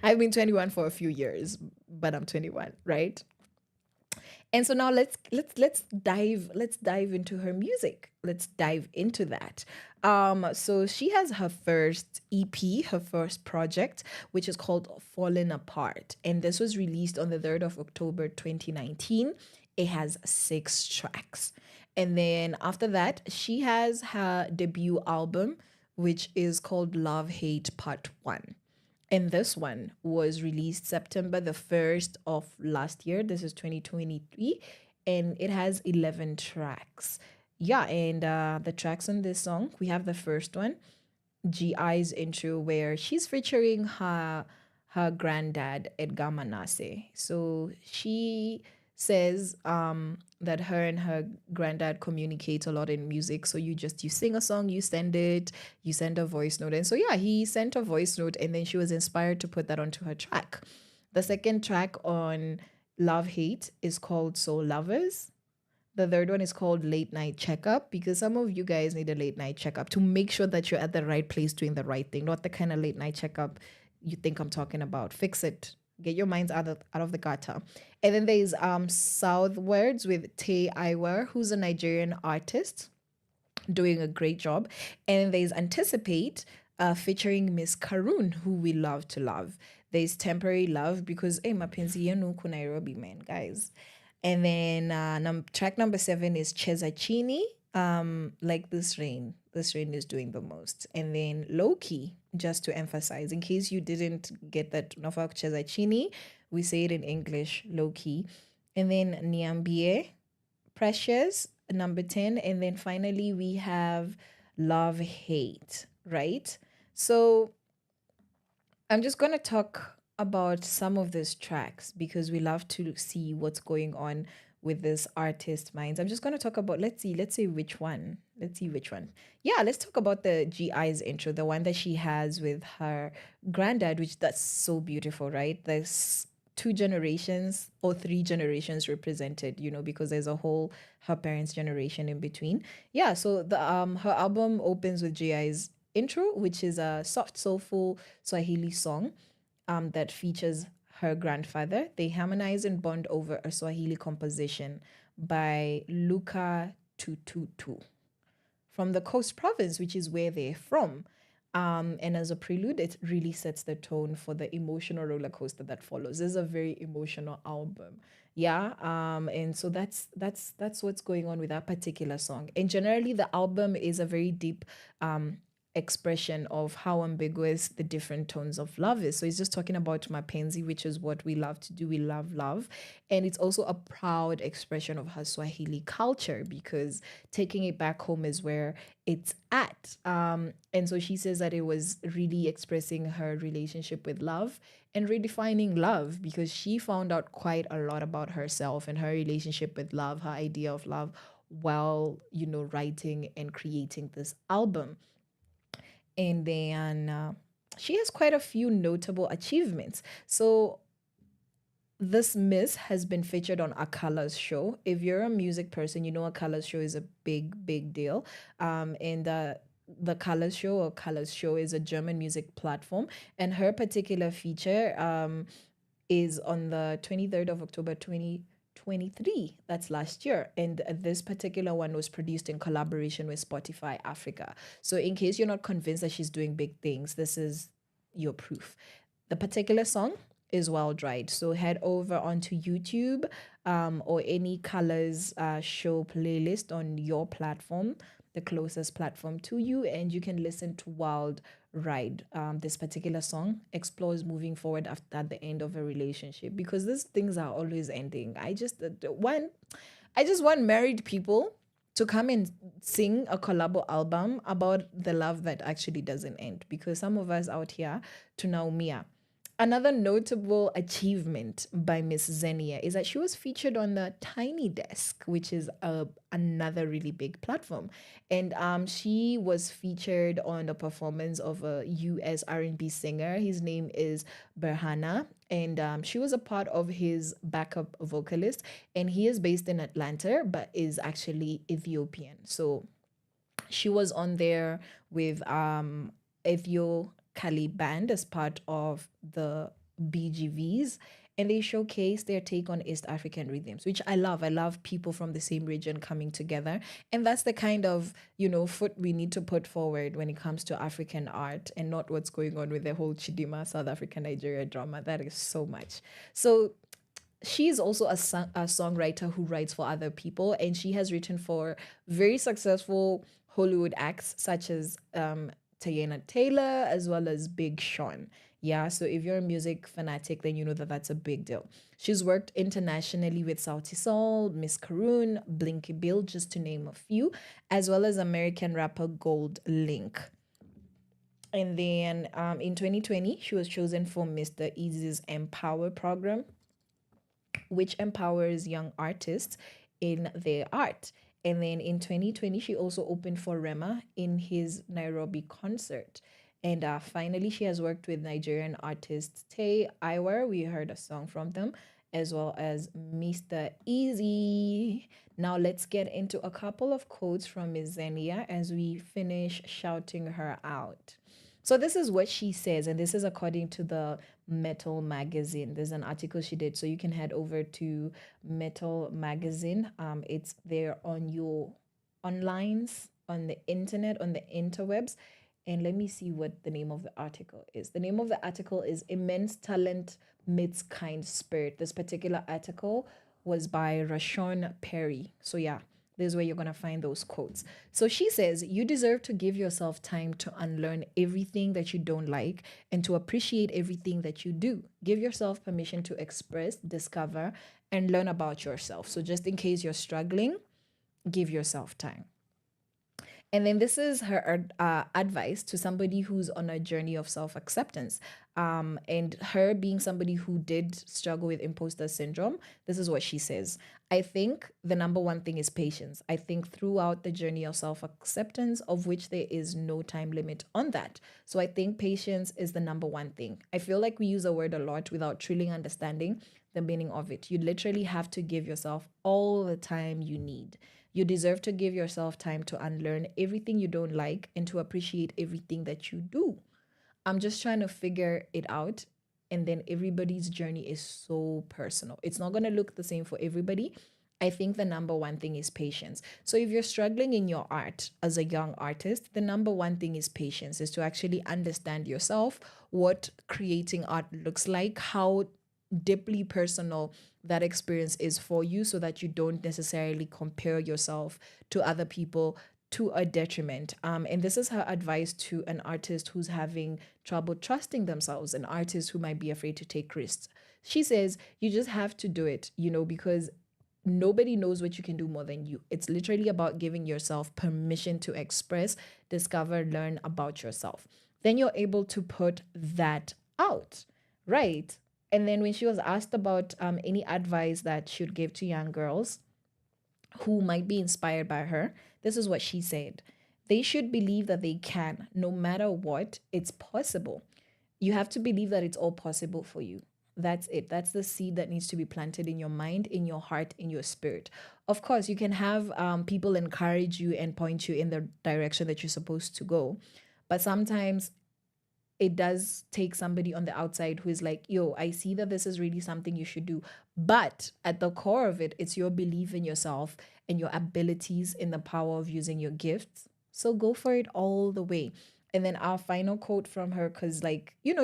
I've been 21 for a few years, but I'm 21, right? And so now let's dive into her music. Let's dive into that. So she has her first EP, her first project, which is called Fallen Apart. And this was released on the 3rd of October, 2019. It has 6 tracks. And then after that, she has her debut album, which is called Love Hate Part 1. And this one was released September the 1st of last year. This is 2023. And it has 11 tracks. Yeah, and the tracks on this song, we have the first one, GI's intro, where she's featuring her granddad Edgar Manasseh. So she says that her and her granddad communicate a lot in music. So you sing a song, you send it, you send a voice note. And so yeah, he sent a voice note and then she was inspired to put that onto her track. The second track on Love Hate is called Soul Lovers. The third one is called Late Night Checkup, because some of you guys need a late night checkup to make sure that you're at the right place doing the right thing, not the kind of late night checkup you think I'm talking about. Fix it. Get your minds out of the gutter. And then there's Southwards with Tay Iwer, who's a Nigerian artist doing a great job. And there's Anticipate featuring Miss Karoon, who we love to love. There's Temporary Love because mapenzi yenu ku Nairobi, man, guys. And then track number 7 is Chezacchini, Like This Rain. This Rain is doing the most. And then Low Key, just to emphasize, in case you didn't get that Novak Chezacchini, we say it in English, Low Key. And then Niambie, Precious, number 10. And then finally we have Love Hate, right? So I'm just going to talk about some of these tracks because we love to see what's going on with this artist minds. I'm just going to talk about, let's see which one. Yeah, let's talk about the GI's intro, the one that she has with her granddad, which that's so beautiful, right? There's 2 generations or 3 generations represented, because there's a whole her parents' generation in between. Yeah, so the her album opens with GI's intro, which is a soft, soulful Swahili song that features her grandfather. They harmonize and bond over a Swahili composition by Luka Tututu from the Coast Province, which is where they're from. And as a prelude, it really sets the tone for the emotional roller coaster that follows. This is a very emotional album. Yeah. And so that's what's going on with that particular song. And generally the album is a very deep expression of how ambiguous the different tones of love is. So it's just talking about mapenzi, which is what we love to do. We love love. And it's also a proud expression of her Swahili culture because taking it back home is where it's at. And so she says that it was really expressing her relationship with love and redefining love because she found out quite a lot about herself and her relationship with love, her idea of love while, writing and creating this album. And then she has quite a few notable achievements. So this Miss has been featured on Akala's show. If you're a music person, you know Akala's show is a big, big deal. And the Colors Show or Colors Show is a German music platform. And her particular feature is on the 23rd of October 2023. That's last year. And this particular one was produced in collaboration with Spotify Africa. So in case you're not convinced that she's doing big things, this is your proof. The particular song is Well Dried. So head over onto YouTube or any Colors Show playlist on your platform, the closest platform to you, and you can listen to Wild Ride. This particular song explores moving forward after at the end of a relationship because these things are always ending. I just want married people to come and sing a collabo album about the love that actually doesn't end because some of us out here tunaumia. Another notable achievement by Miss Xenia is that she was featured on the Tiny Desk, which is another really big platform. And she was featured on the performance of a US R&B singer. His name is Berhana. And she was a part of his backup vocalist. And he is based in Atlanta, but is actually Ethiopian. So she was on there with Ethio Kali Band as part of the BGVs, and they showcase their take on East African rhythms, which I love. I love people from the same region coming together, and that's the kind of foot we need to put forward when it comes to African art, and not what's going on with the whole Chidima South African Nigeria drama. That is so much. So she is also a songwriter who writes for other people, and she has written for very successful Hollywood acts such as Tayana Taylor as well as Big Sean. Yeah, so if you're a music fanatic, then you know that that's a big deal. She's worked internationally with Sauti Sol, Miss Karoon, Blinky Bill, just to name a few, as well as American rapper Gold Link. And then in 2020, she was chosen for Mr. Easy's Empower program, which empowers young artists in their art. And then in 2020, she also opened for Rema in his Nairobi concert. And finally, she has worked with Nigerian artists Tay Iwer. We heard a song from them, as well as Mr. Easy. Now let's get into a couple of quotes from Ms. Zenia as we finish shouting her out. So this is what she says, and this is according to the Metal Magazine. There's an article she did, so you can head over to Metal Magazine. It's there on your onlines, on the internet, on the interwebs. And let me see what the name of the article is. The name of the article is Immense Talent Meets Kind Spirit. This particular article was by Rashawn Perry. So yeah, this is where you're going to find those quotes. So she says, you deserve to give yourself time to unlearn everything that you don't like and to appreciate everything that you do. Give yourself permission to express, discover, and learn about yourself. So just in case you're struggling, give yourself time. And then this is her advice to somebody who's on a journey of self-acceptance. And her being somebody who did struggle with imposter syndrome, this is what she says. I think the number one thing is patience. I think throughout the journey of self-acceptance, of which there is no time limit on that. So I think patience is the number one thing. I feel like we use a word a lot without truly understanding the meaning of it. You literally have to give yourself all the time you need. You deserve to give yourself time to unlearn everything you don't like and to appreciate everything that you do. I'm just trying to figure it out. And then everybody's journey is so personal. It's not going to look the same for everybody. I think the number one thing is patience. So if you're struggling in your art as a young artist, the number one thing is patience, is to actually understand yourself, what creating art looks like, how deeply personal that experience is for you, so that you don't necessarily compare yourself to other people to a detriment. And this is her advice to an artist who's having trouble trusting themselves, an artist who might be afraid to take risks. She says, you just have to do it, because nobody knows what you can do more than you. It's literally about giving yourself permission to express, discover, learn about yourself. Then you're able to put that out, right? And then when she was asked about any advice that she would give to young girls who might be inspired by her, this is what she said. They should believe that they can, no matter what, it's possible. You have to believe that it's all possible for you. That's it. That's the seed that needs to be planted in your mind, in your heart, in your spirit. Of course, you can have people encourage you and point you in the direction that you're supposed to go. But sometimes it does take somebody on the outside who is like, yo, I see that this is really something you should do. But at the core of it, it's your belief in yourself and your abilities, in the power of using your gifts. So go for it all the way. And then our final quote from her, because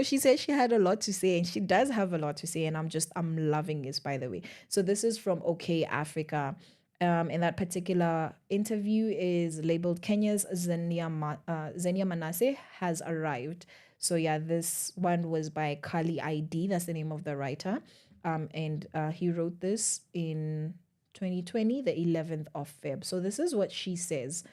she said she had a lot to say, and she does have a lot to say. And I'm loving this, by the way. So this is from OK Africa. And that particular interview is labeled Kenya's Zenia Manasseh has arrived. So yeah, this one was by Kali ID. That's the name of the writer. And he wrote this in 2020, the 11th of Feb. So this is what she says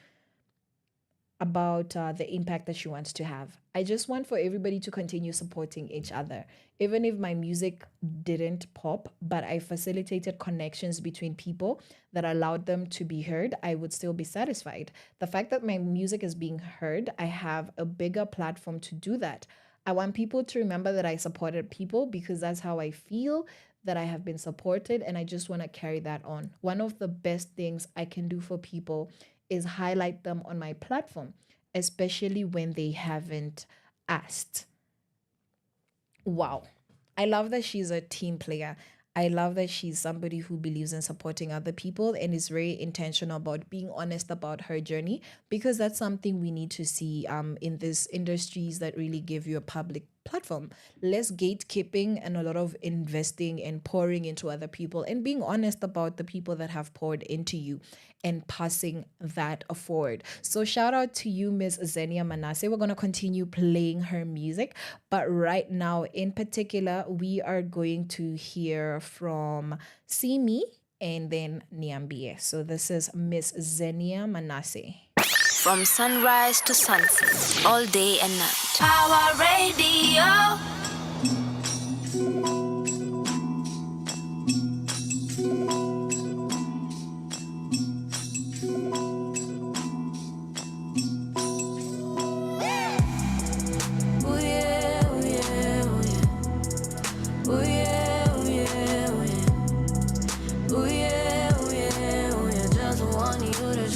about the impact that she wants to have. I just want for everybody to continue supporting each other. Even if my music didn't pop, but I facilitated connections between people that allowed them to be heard, I would still be satisfied. The fact that my music is being heard, I have a bigger platform to do that. I want people to remember that I supported people because that's how I feel that I have been supported, and I just want to carry that on. One of the best things I can do for people is highlight them on my platform, especially when they haven't asked. Wow. I love that she's a team player. I love that she's somebody who believes in supporting other people and is very intentional about being honest about her journey, because that's something we need to see in these industries that really give you a public platform. Less gatekeeping and a lot of investing and pouring into other people and being honest about the people that have poured into you and passing that forward. So shout out to you, Miss Zenia Manasseh. We're going to continue playing her music, but right now in particular, we are going to hear from Simi and then Niambie. So this is Miss Zenia Manasseh. From sunrise to sunset, all day and night. Power Radio.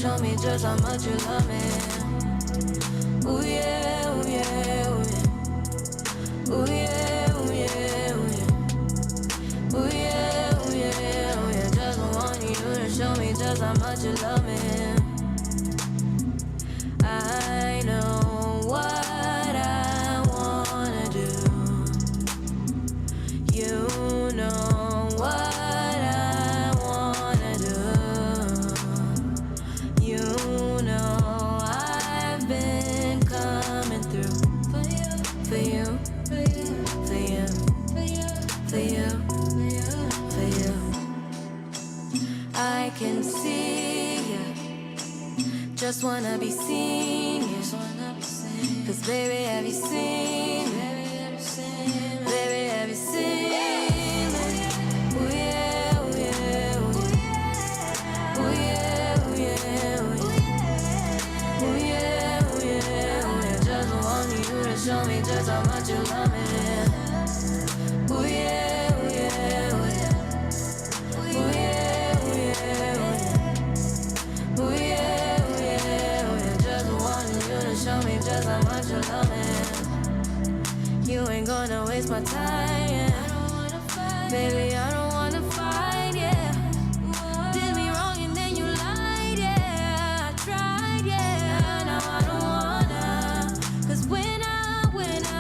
Show me just how much you love me. Ooh yeah, ooh yeah, ooh yeah. Ooh yeah, ooh yeah, ooh yeah. Ooh yeah, ooh yeah, ooh yeah. Just want you to show me just how much you love me. I know what I wanna do. You know what I wanna do. You know I've been coming through for you, for you, for you, for you, for you, for you. I can see you, just wanna be seen, yeah. Cause baby, have you seen me? Baby, have you seen me? Ooh yeah, ooh yeah, ooh yeah. Ooh yeah, ooh yeah, ooh yeah. Ooh yeah, ooh yeah, ooh yeah. Just want you to show me just how much you love me. Ooh yeah, ooh yeah, ooh yeah. Ooh yeah, ooh yeah, ooh yeah. Ooh yeah, ooh yeah, ooh yeah. Just want you to show me just how much you love me. You ain't gonna waste my time, yeah. Baby, I don't wanna fight, yeah. Did me wrong and then you lied, yeah. I tried, yeah. Now I don't wanna. Cause when I waited,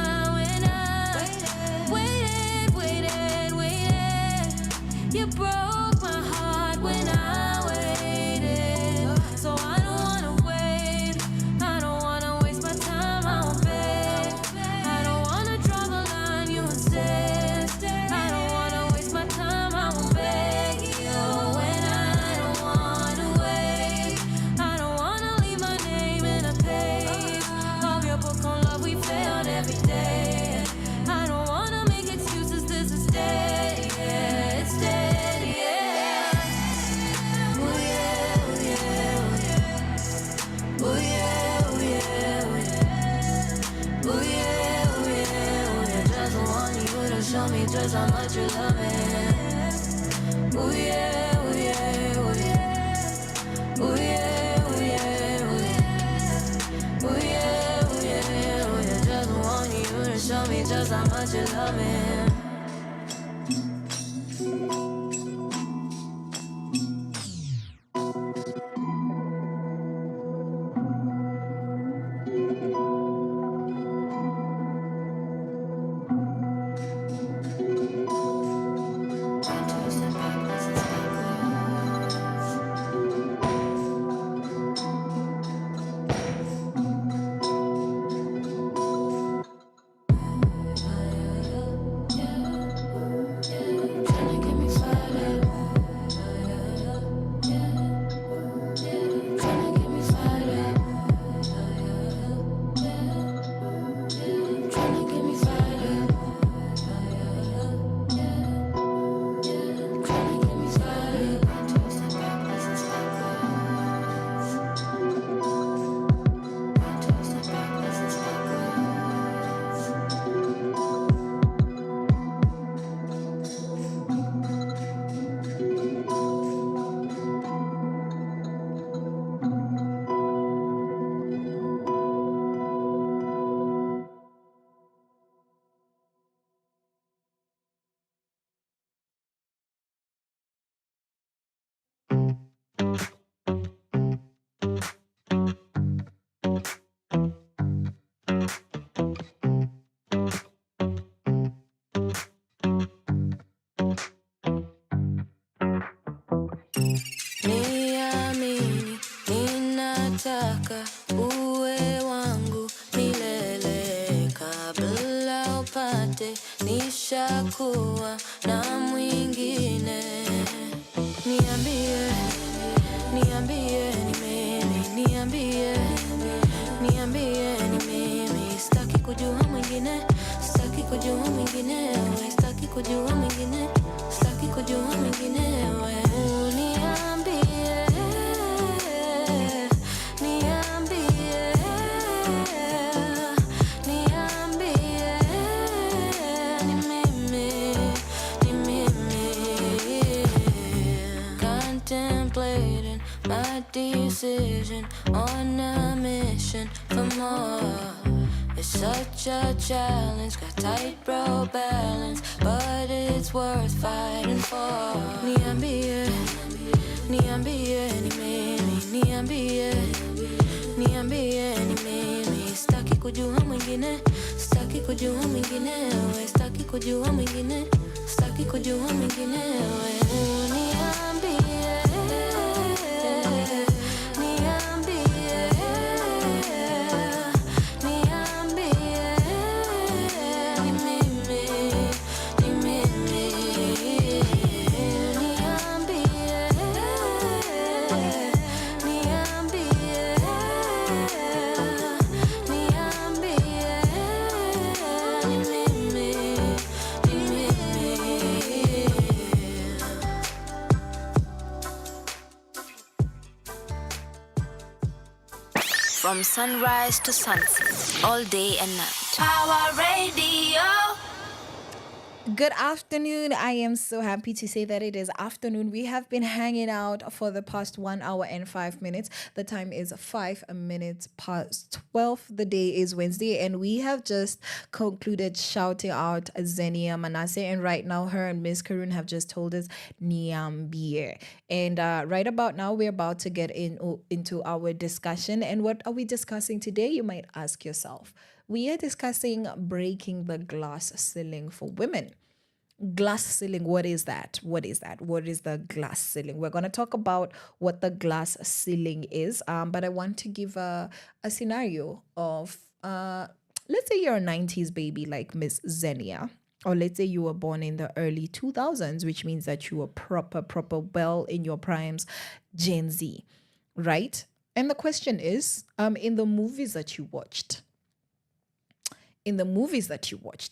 you broke my heart when I waited. So I don't wanna wait. I don't wanna waste my time, I won't beg. I don't wanna draw the line, you insist. I don't wanna waste my time, I won't beg you. When I don't wanna wait. I don't wanna leave my name in a page of your book on love, we failed every day. I don't wanna make excuses, this is steady, yeah. It's steady, yeah. Ooh yeah, ooh yeah, ooh yeah. Ooh yeah, ooh yeah, ooh yeah. Ooh yeah, ooh yeah, ooh yeah. Just want you to show me just how much you love me. Ooh yeah, ooh yeah, ooh yeah. Ooh yeah, ooh yeah, ooh yeah. Ooh yeah, ooh yeah, ooh yeah. Just want you to show me just how much you love me. Yeah. nishakuwa na mwingine. Niambie, niambie ni mimi, niambie, niambie ni mimi. Sitaki kujua mwingine, sitaki kujua mwingine, we sitaki kujua mwingine, sitaki kujua mwingine, we niambie, niambie, niambie ni mimi, ni mimi. Contemplating my decision on a mission for more. It's such a challenge, got tightrope balance, but it's worth fighting for. Niambie, niambie ni mimi, niambie, niambie ni mimi. Sitaki kujua mwingine, sitaki kujua mwingine, we sitaki kujua mwingine, sitaki kujua mwingine, we niambie. From sunrise to sunset, all day and night. Power Radio. Good afternoon. I am so happy to say that it is afternoon. We have been hanging out for the past 1 hour and 5 minutes. The time is 5 minutes past 12. The day is Wednesday, and we have just concluded shouting out Xenia Manasseh. And right now, her and Miss Karun have just told us Niambie. And right about now, we're about to get into our discussion. And what are we discussing today? You might ask yourself. We are discussing breaking the glass ceiling for women. Glass ceiling, what is that? What is that? What is the glass ceiling? We're going to talk about what the glass ceiling is, but I want to give a scenario of, let's say you're a 90s baby like Miss Xenia, or let's say you were born in the early 2000s, which means that you were proper, well in your primes, Gen Z, right? And the question is, in the movies that you watched,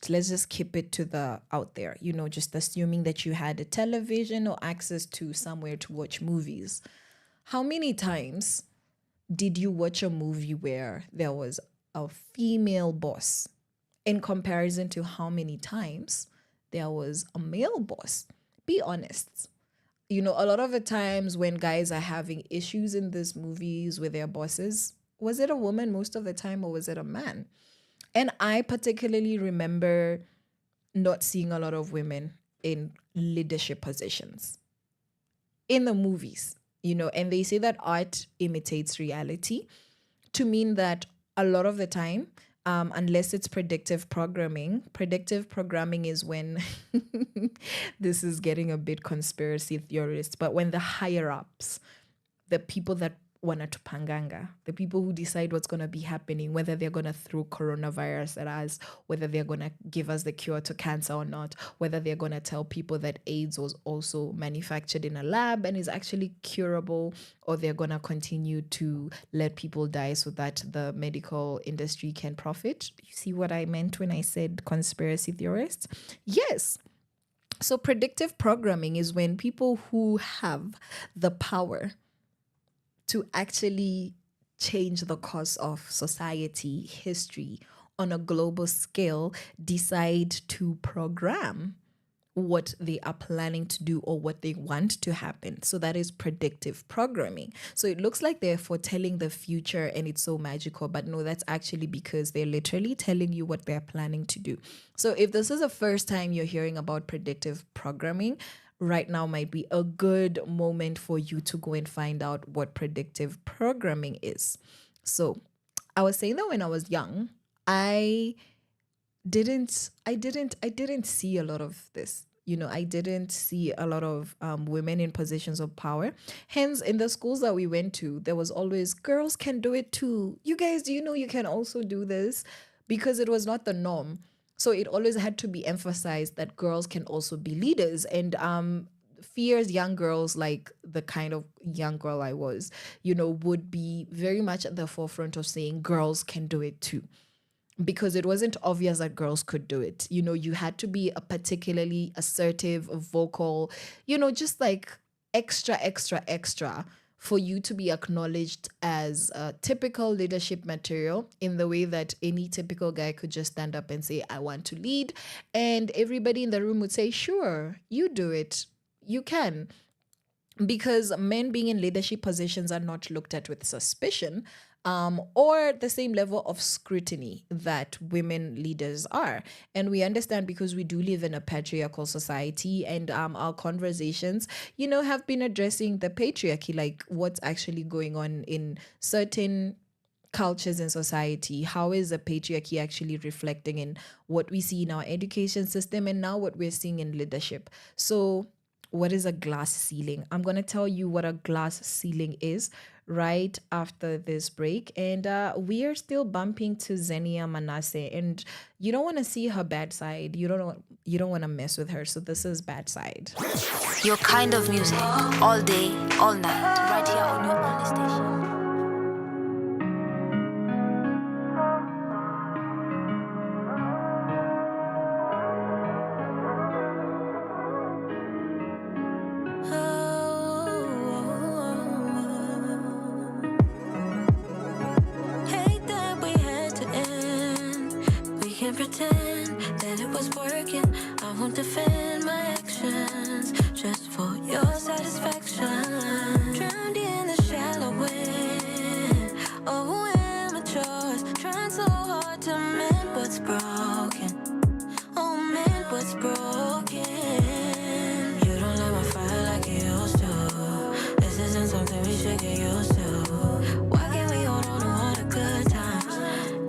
let's just keep it to the out there, just assuming that you had a television or access to somewhere to watch movies. How many times did you watch a movie where there was a female boss in comparison to how many times there was a male boss? Be honest. A lot of the times when guys are having issues in these movies with their bosses, was it a woman most of the time or was it a man? And I particularly remember not seeing a lot of women in leadership positions in the movies, and they say that art imitates reality to mean that a lot of the time, unless it's predictive programming is when this is getting a bit conspiracy theorist, but when the higher ups, the people that wanatupanganga, the people who decide what's going to be happening, whether they're going to throw coronavirus at us, whether they're going to give us the cure to cancer or not, whether they're going to tell people that AIDS was also manufactured in a lab and is actually curable, or they're going to continue to let people die so that the medical industry can profit. You see what I meant when I said conspiracy theorists? Yes. So predictive programming is when people who have the power to actually change the course of society, history on a global scale, decide to program what they are planning to do or what they want to happen. So that is predictive programming. So it looks like they're foretelling the future and it's so magical, but no, that's actually because they're literally telling you what they're planning to do. So if this is the first time you're hearing about predictive programming, right now might be a good moment for you to go and find out what predictive programming is. So I was saying that when I was young, I didn't see a lot of this. I didn't see a lot of women in positions of power. Hence, in the schools that we went to, there was always, girls can do it too. You guys, do you know you can also do this? Because it was not the norm. So it always had to be emphasized that girls can also be leaders. And fears young girls, like the kind of young girl I was, would be very much at the forefront of saying girls can do it too, because it wasn't obvious that girls could do it. You had to be a particularly assertive, vocal, just like extra, extra, extra for you to be acknowledged as a typical leadership material, in the way that any typical guy could just stand up and say, I want to lead. And everybody in the room would say, sure, you do it. You can. Because men being in leadership positions are not looked at with suspicion, or the same level of scrutiny that women leaders are. And we understand, because we do live in a patriarchal society, and our conversations, have been addressing the patriarchy, like what's actually going on in certain cultures in society. How is the patriarchy actually reflecting in what we see in our education system, and now what we're seeing in leadership? So what is a glass ceiling? I'm going to tell you what a glass ceiling is right after this break. And we are still bumping to Xenia Manasseh, and you don't want to see her bad side. You don't want to mess with her. So this is bad side. Your kind of music, all day, all night, right here on your only station. Pretend that it was working. I won't defend my actions just for your satisfaction. Drowned in the shallow end. Oh, amateurs trying so hard to mend what's broken. Oh, mend what's broken. You don't light my fire like you used to. This isn't something we should get used to. Why can't we hold on to all the good times?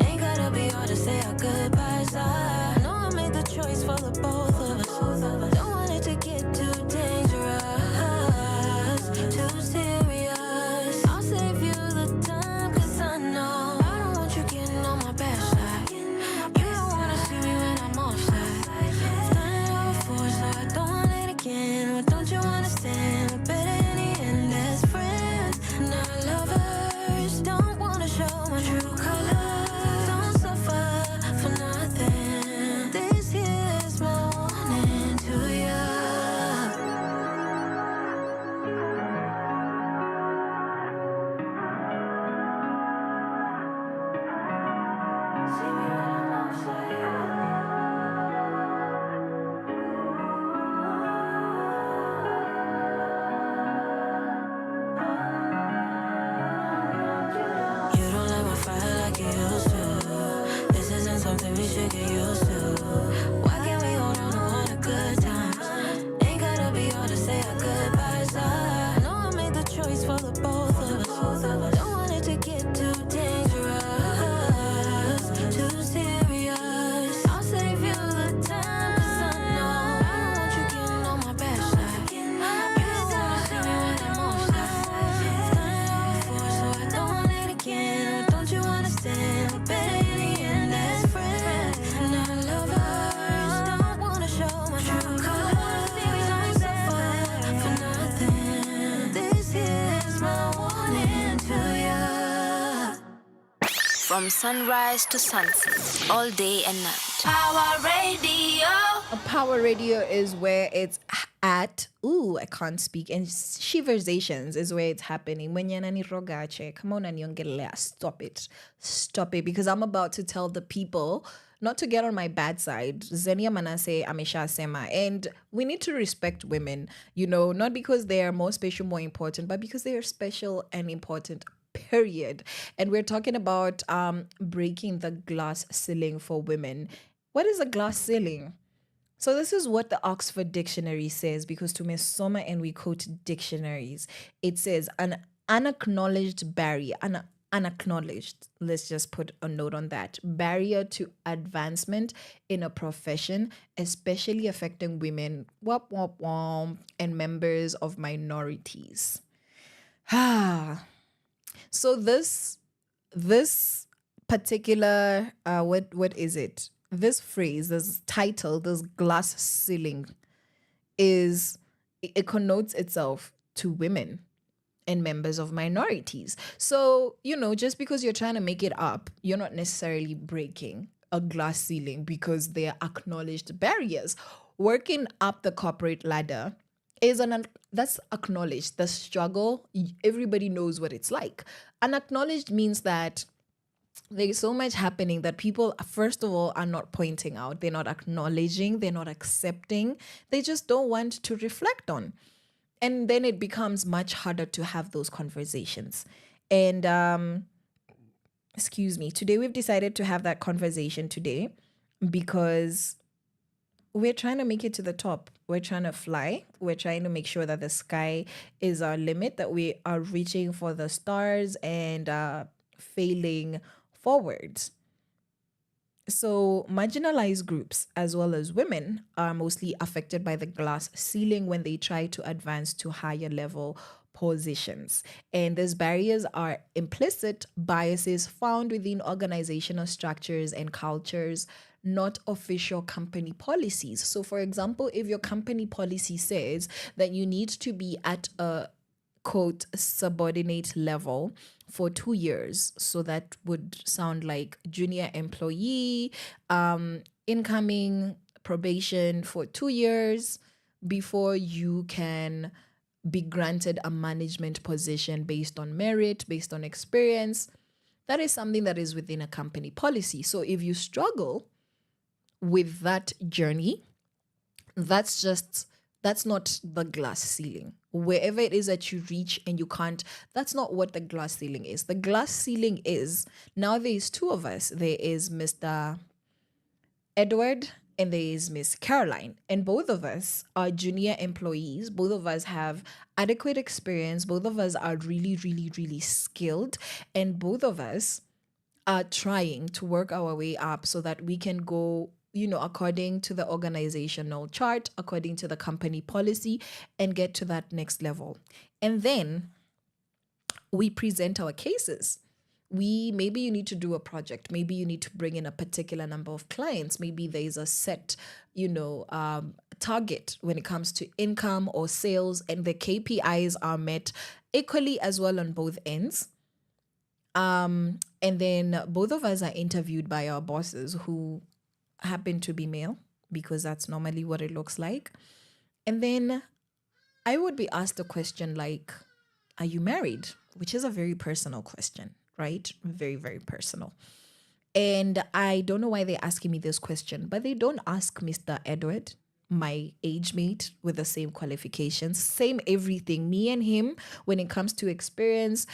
Ain't gotta be hard to say our goodbyes. I know I made the choice for the both of us. Don't want it to get too dangerous, too serious. I'll save you the time, 'cause I know I don't want you getting on my bad side. You don't wanna see me when I'm offside. I've done it all before, so I don't want it again. But don't you understand? We're better in the end as friends, not lovers. Don't wanna show my true colors. Don't suffer for nothing. This here's my warning to you. See me when I'm outside. You don't light my fire like you used to. This isn't something we should get used to. Why can't we hold on to all the good times? Ain't gotta be hard to say our goodbyes. I know I made the choice for the both of us. Don't want it to get too dangerous, too serious. I'll save you the time, 'cause I know I don't want you getting on my bad side. You don't wanna see me when I'm offside. I've done it all before, so I don't want it again. Don't you understand? We're better in the end as friends, not lovers. Don't wanna show my true colors. Don't suffer for nothing. This is my warning to you. From sunrise to sunset, all day and night. Power Radio. A Power Radio is where it's at. Ooh, I can't speak. And Sheversations is where it's happening. When you're nani rogache, come on and yongelea. Stop it. Stop it. Because I'm about to tell the people not to get on my bad side. Xenia Manasseh Amisha Sema. And we need to respect women, not because they are more special, more important, but because they are special and important. Period. And we're talking about breaking the glass ceiling for women. What is a glass ceiling? So this is what the Oxford Dictionary says, because to Soma and we quote dictionaries. It says an unacknowledged barrier, unacknowledged, let's just put a note on that, barrier to advancement in a profession, especially affecting women, and members of minorities. So this particular what is it? this phrase, this title, this glass ceiling it connotes itself to women and members of minorities. So, just because you're trying to make it up, you're not necessarily breaking a glass ceiling because they're acknowledged barriers. Working up the corporate ladder that's acknowledged. The struggle, everybody knows what it's like. Unacknowledged means that there's so much happening that people, first of all, are not pointing out. They're not acknowledging. They're not accepting. They just don't want to reflect on. And then it becomes much harder to have those conversations. And excuse me, today we've decided to have that conversation today because we're trying to make it to the top. We're trying to fly. We're trying to make sure that the sky is our limit, that we are reaching for the stars and failing forwards. So marginalized groups as well as women are mostly affected by the glass ceiling when they try to advance to higher level positions. And these barriers are implicit biases found within organizational structures and cultures, not official company policies. So for example, if your company policy says that you need to be at a quote subordinate level for 2 years, so that would sound like junior employee, incoming probation for 2 years before you can be granted a management position based on merit, based on experience. That is something that is within a company policy. So if you struggle with that journey, that's not the glass ceiling. Wherever it is that you reach and you can't, that's not what the glass ceiling is. The glass ceiling is, now there's two of us. There is Mr. Edward and there is Miss Caroline. And both of us are junior employees. Both of us have adequate experience. Both of us are really, really, really skilled. And both of us are trying to work our way up so that we can go, according to the organizational chart, according to the company policy, and get to that next level. And then we present our cases. Maybe you need to do a project. Maybe you need to bring in a particular number of clients. Maybe there's a set, target when it comes to income or sales, and the KPIs are met equally as well on both ends. And then both of us are interviewed by our bosses who happen to be male, because that's normally what it looks like. And then I would be asked a question like, are you married? Which is a very personal question, right? Very, very personal. And I don't know why they're asking me this question, but they don't ask Mr. Edward, my age mate with the same qualifications, same everything. Me and him, when it comes to experience,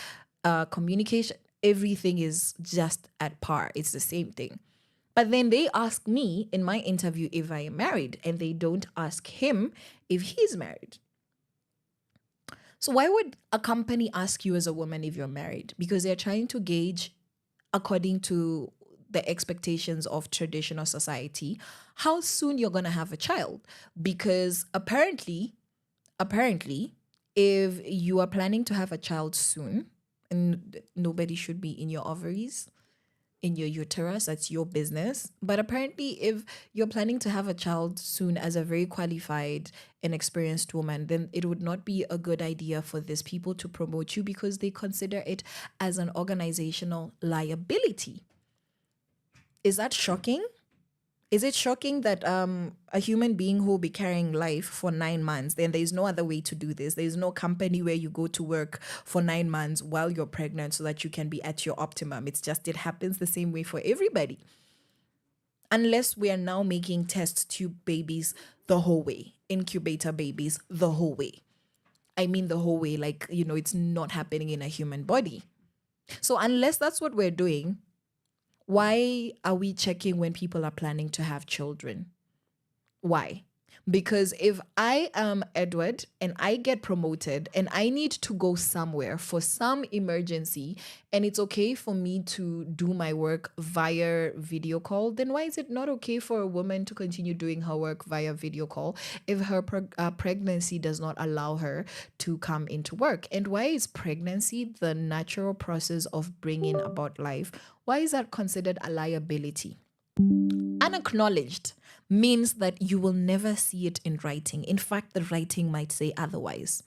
communication, everything is just at par. It's the same thing. But then they ask me in my interview if I am married, and they don't ask him if he's married. So why would a company ask you as a woman if you're married? Because they're trying to gauge, according to the expectations of traditional society, how soon you're going to have a child. Because apparently, if you are planning to have a child soon, and nobody should be in your ovaries, in your uterus, that's your business. But apparently, if you're planning to have a child soon as a very qualified and experienced woman, then it would not be a good idea for these people to promote you because they consider it as an organizational liability. Is that shocking? Is it shocking that a human being who will be carrying life for 9 months, then there's no other way to do this? There's no company where you go to work for 9 months while you're pregnant so that you can be at your optimum. It's just, it happens the same way for everybody. Unless we are now making test tube babies the whole way, incubator babies the whole way. I mean the whole way, like, it's not happening in a human body. So unless that's what we're doing, why are we checking when people are planning to have children? Why? Because if I am Edward and I get promoted and I need to go somewhere for some emergency and it's okay for me to do my work via video call, then why is it not okay for a woman to continue doing her work via video call if her pregnancy does not allow her to come into work? And why is pregnancy the natural process of bringing about life? Why is that considered a liability? unacknowledged means that you will never see it in writing. In fact, the writing might say otherwise.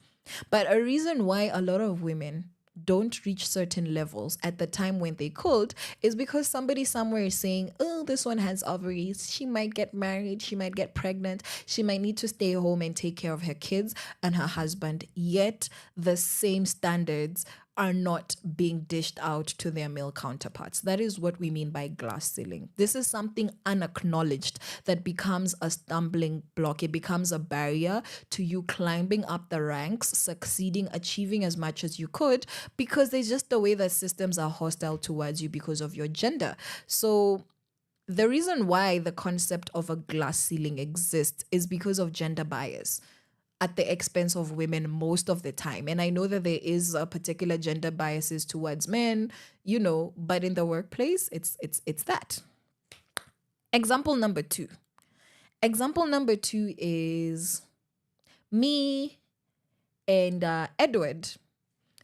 But a reason why a lot of women don't reach certain levels at the time when they could is because somebody somewhere is saying, oh, this one has ovaries. She might get married. She might get pregnant. She might need to stay home and take care of her kids and her husband. Yet the same standards are not being dished out to their male counterparts. That is what we mean by glass ceiling. This is something unacknowledged that becomes a stumbling block. It becomes a barrier to you climbing up the ranks, succeeding, achieving as much as you could, because there's just the way that systems are hostile towards you because of your gender. So the reason why the concept of a glass ceiling exists is because of gender bias at the expense of women most of the time. And I know that there is a particular gender biases towards men, but in the workplace, it's that. Example number two. Example number two is me and Edward.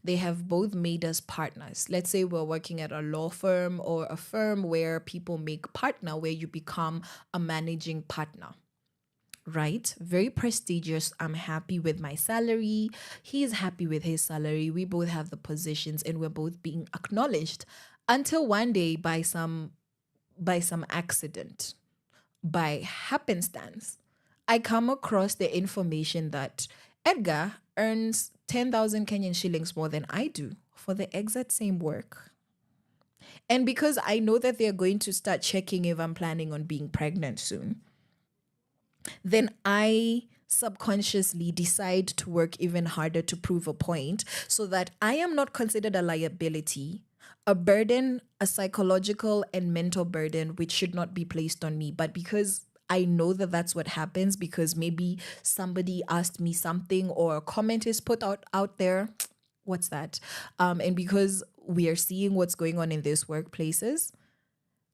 They have both made us partners. Let's say we're working at a law firm or a firm where people make partner, where you become a managing partner. Right? Very prestigious. I'm happy with my salary. He's happy with his salary. We both have the positions and we're both being acknowledged until one day by some accident, by happenstance, I come across the information that Edgar earns 10,000 Kenyan shillings more than I do for the exact same work. And because I know that they're going to start checking if I'm planning on being pregnant soon, then I subconsciously decide to work even harder to prove a point so that I am not considered a liability, a burden, a psychological and mental burden, which should not be placed on me. But because I know that that's what happens, because maybe somebody asked me something or a comment is put out there, what's that? And because we are seeing what's going on in these workplaces,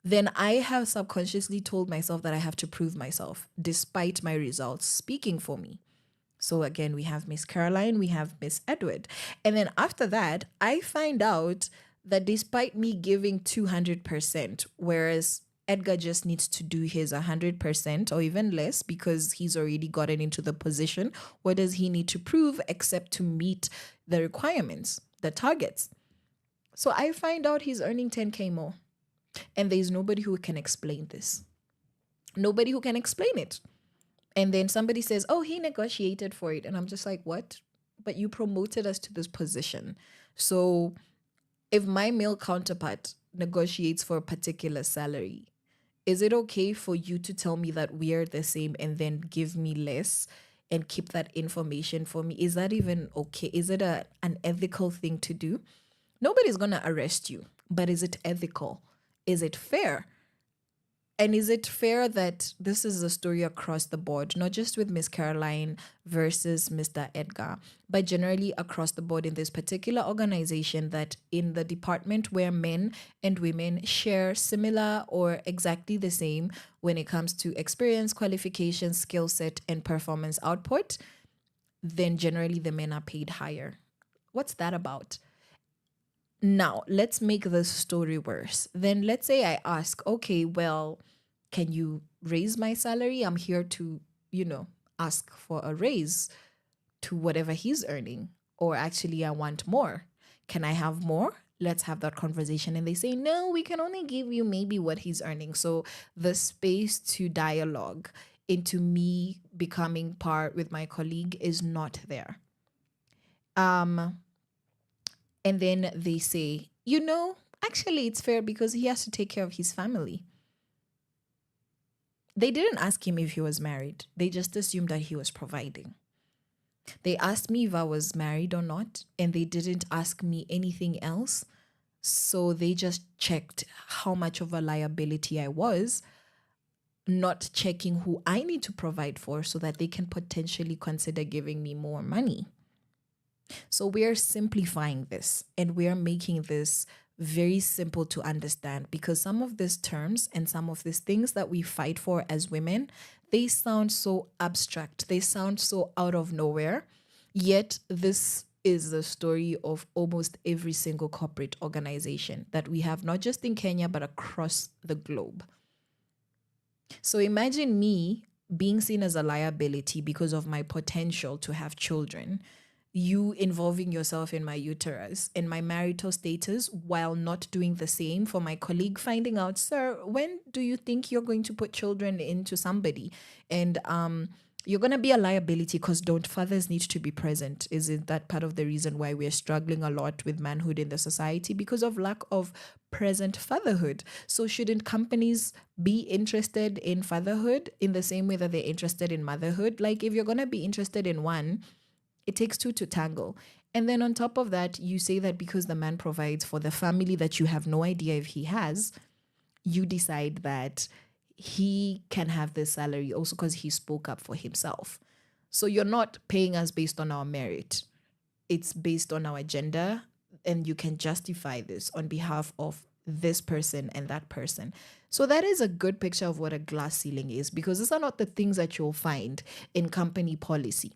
then I have subconsciously told myself that I have to prove myself despite my results speaking for me. So again, we have Miss Caroline, we have Miss Edward. And then after that, I find out that despite me giving 200%, whereas Edgar just needs to do his 100% or even less because he's already gotten into the position, what does he need to prove except to meet the requirements, the targets? So I find out he's earning 10K more. And there's nobody who can explain this. Nobody who can explain it. And then somebody says, oh, he negotiated for it. And I'm just like, what? But you promoted us to this position. So if my male counterpart negotiates for a particular salary, is it okay for you to tell me that we are the same and then give me less and keep that information for me? Is that even okay? Is it an ethical thing to do? Nobody's going to arrest you, but is it ethical? Is it fair? And is it fair that this is a story across the board, not just with Miss Caroline versus Mr. Edgar, but generally across the board in this particular organization, that in the department where men and women share similar or exactly the same when it comes to experience, qualifications, skill set, and performance output, then generally the men are paid higher. What's that about? Now, let's make this story worse. Then let's say I ask, okay, well, can you raise my salary? I'm here to, ask for a raise to whatever he's earning. Or actually, I want more. Can I have more? Let's have that conversation. And they say, no, we can only give you maybe what he's earning. So the space to dialogue into me becoming par with my colleague is not there. And then they say, actually it's fair because he has to take care of his family. They didn't ask him if he was married. They just assumed that he was providing. They asked me if I was married or not, and they didn't ask me anything else. So they just checked how much of a liability I was, not checking who I need to provide for so that they can potentially consider giving me more money. So we are simplifying this and we are making this very simple to understand, because some of these terms and some of these things that we fight for as women, they sound so abstract. They sound so out of nowhere. Yet this is the story of almost every single corporate organization that we have, not just in Kenya, but across the globe. So imagine me being seen as a liability because of my potential to have children, you involving yourself in my uterus and my marital status while not doing the same for my colleague finding out, sir, when do you think you're going to put children into somebody? And you're going to be a liability because don't fathers need to be present? Isn't that part of the reason why we're struggling a lot with manhood in the society? Because of lack of present fatherhood. So shouldn't companies be interested in fatherhood in the same way that they're interested in motherhood? Like if you're going to be interested in one, it takes two to tangle. And then on top of that, you say that because the man provides for the family that you have no idea if he has, you decide that he can have this salary also because he spoke up for himself. So you're not paying us based on our merit. It's based on our gender, and you can justify this on behalf of this person and that person. So that is a good picture of what a glass ceiling is, because these are not the things that you'll find in company policy.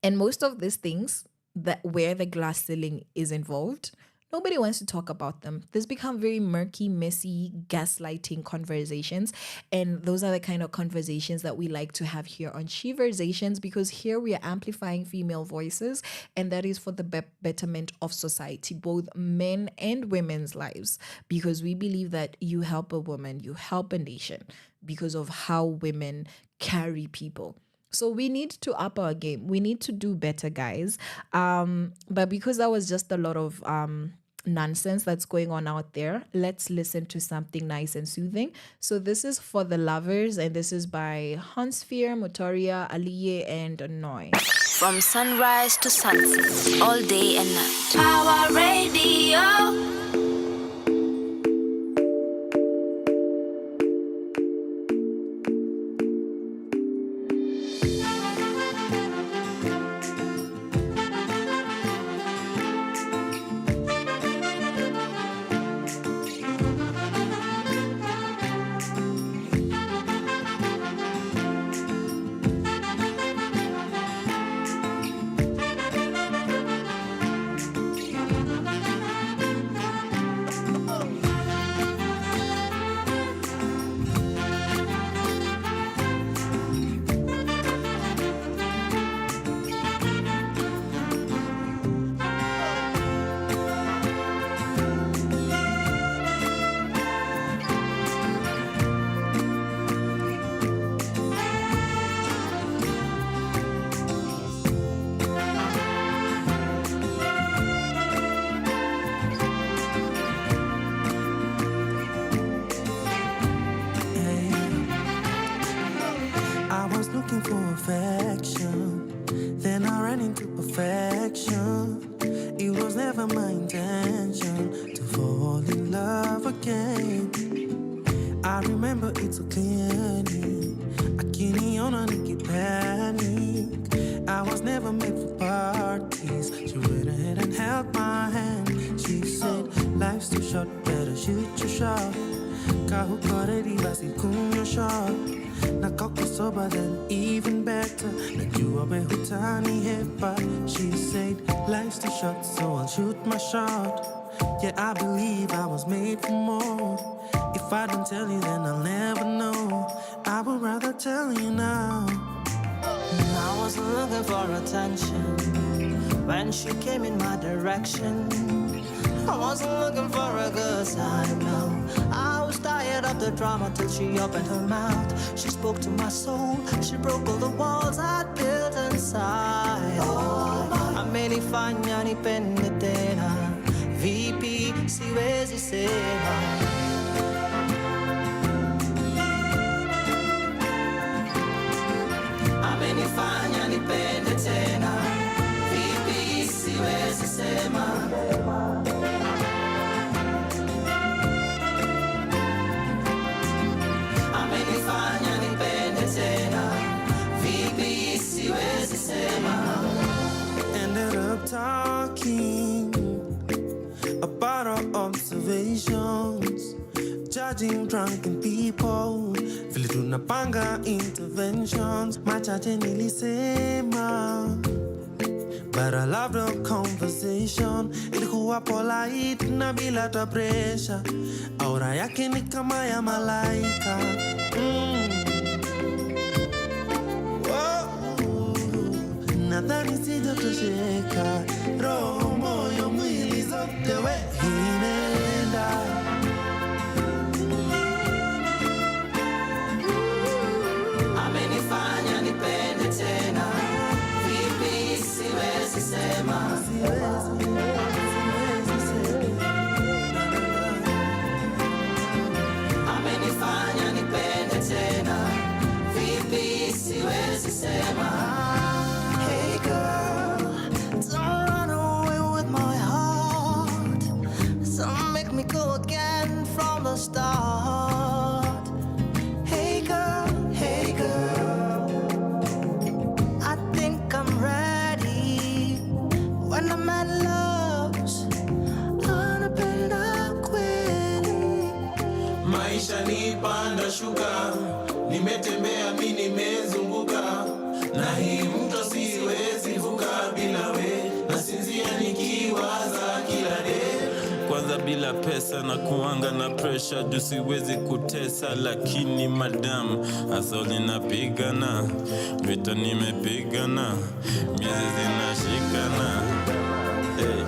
And most of these things that where the glass ceiling is involved, nobody wants to talk about them. These become very murky, messy, gaslighting conversations. And those are the kind of conversations that we like to have here on Sheversations, because here we are amplifying female voices, and that is for the betterment of society, both men and women's lives, because we believe that you help a woman, you help a nation because of how women carry people. So we need to up our game. We need to do better, guys. But because that was just a lot of nonsense that's going on out there, let's listen to something nice and soothing. So this is For the Lovers, and this is by Hansfear, Motoria, Aliye, and Noi. From sunrise to sunset, all day and night. Power Radio. Then I ran into perfection. It was never my intention to fall in love again. I remember it so clearly. Akiniona nikipanic. I was never made for parties. She went ahead and held my hand. She said, life's too short, better shoot your shot. Kahukore basi kunyo shot. Nakoko sober, then even better. Najua behutani hepa. She said, life's too short, so I'll shoot my shot. Yeah, I believe I was made for more. If I don't tell you, then I'll never know. I would rather tell you now. I was looking for attention when she came in my direction. I wasn't looking for a good time, no. I was tired of the drama till she opened her mouth. She spoke to my soul. She broke all the walls I'd built inside. Amenifanya nipende tena. VP, siwezi sema. Amenifanya nipende tena. VP, siwezi sema. Amenifanya nipende tena. VP, siwezi sema. Ended up talking about our observations, judging drunken people, vile tunapanga interventions. Machache nilisema, But I love the conversation. Ilikuwa polite na bila hata pressure. Aura yake ni kama ya malaika. Nadhani sijatosheka. Roho, moyo, mwili zote we imeenda. Amenifanya nipende tena. Vipi siwezi sema. Amenifanya nipende tena. Vipi siwezi sema. Hey girl, don't run away with my heart. Don't make me go again from the start. Hey girl, I think I'm ready. When a man loves, anapenda kweli. Maisha ni panda shuka, nimetembea mimi nimezunguka, na hii mto siwezi vuka bila we, nasinzia nikiwaza kila day. Kwanza bila pesa na kuanga na pressure, juu siwezi kutesa, lakini madam asoli napigana, vita nimepigana, miezi zinashikana. Hey.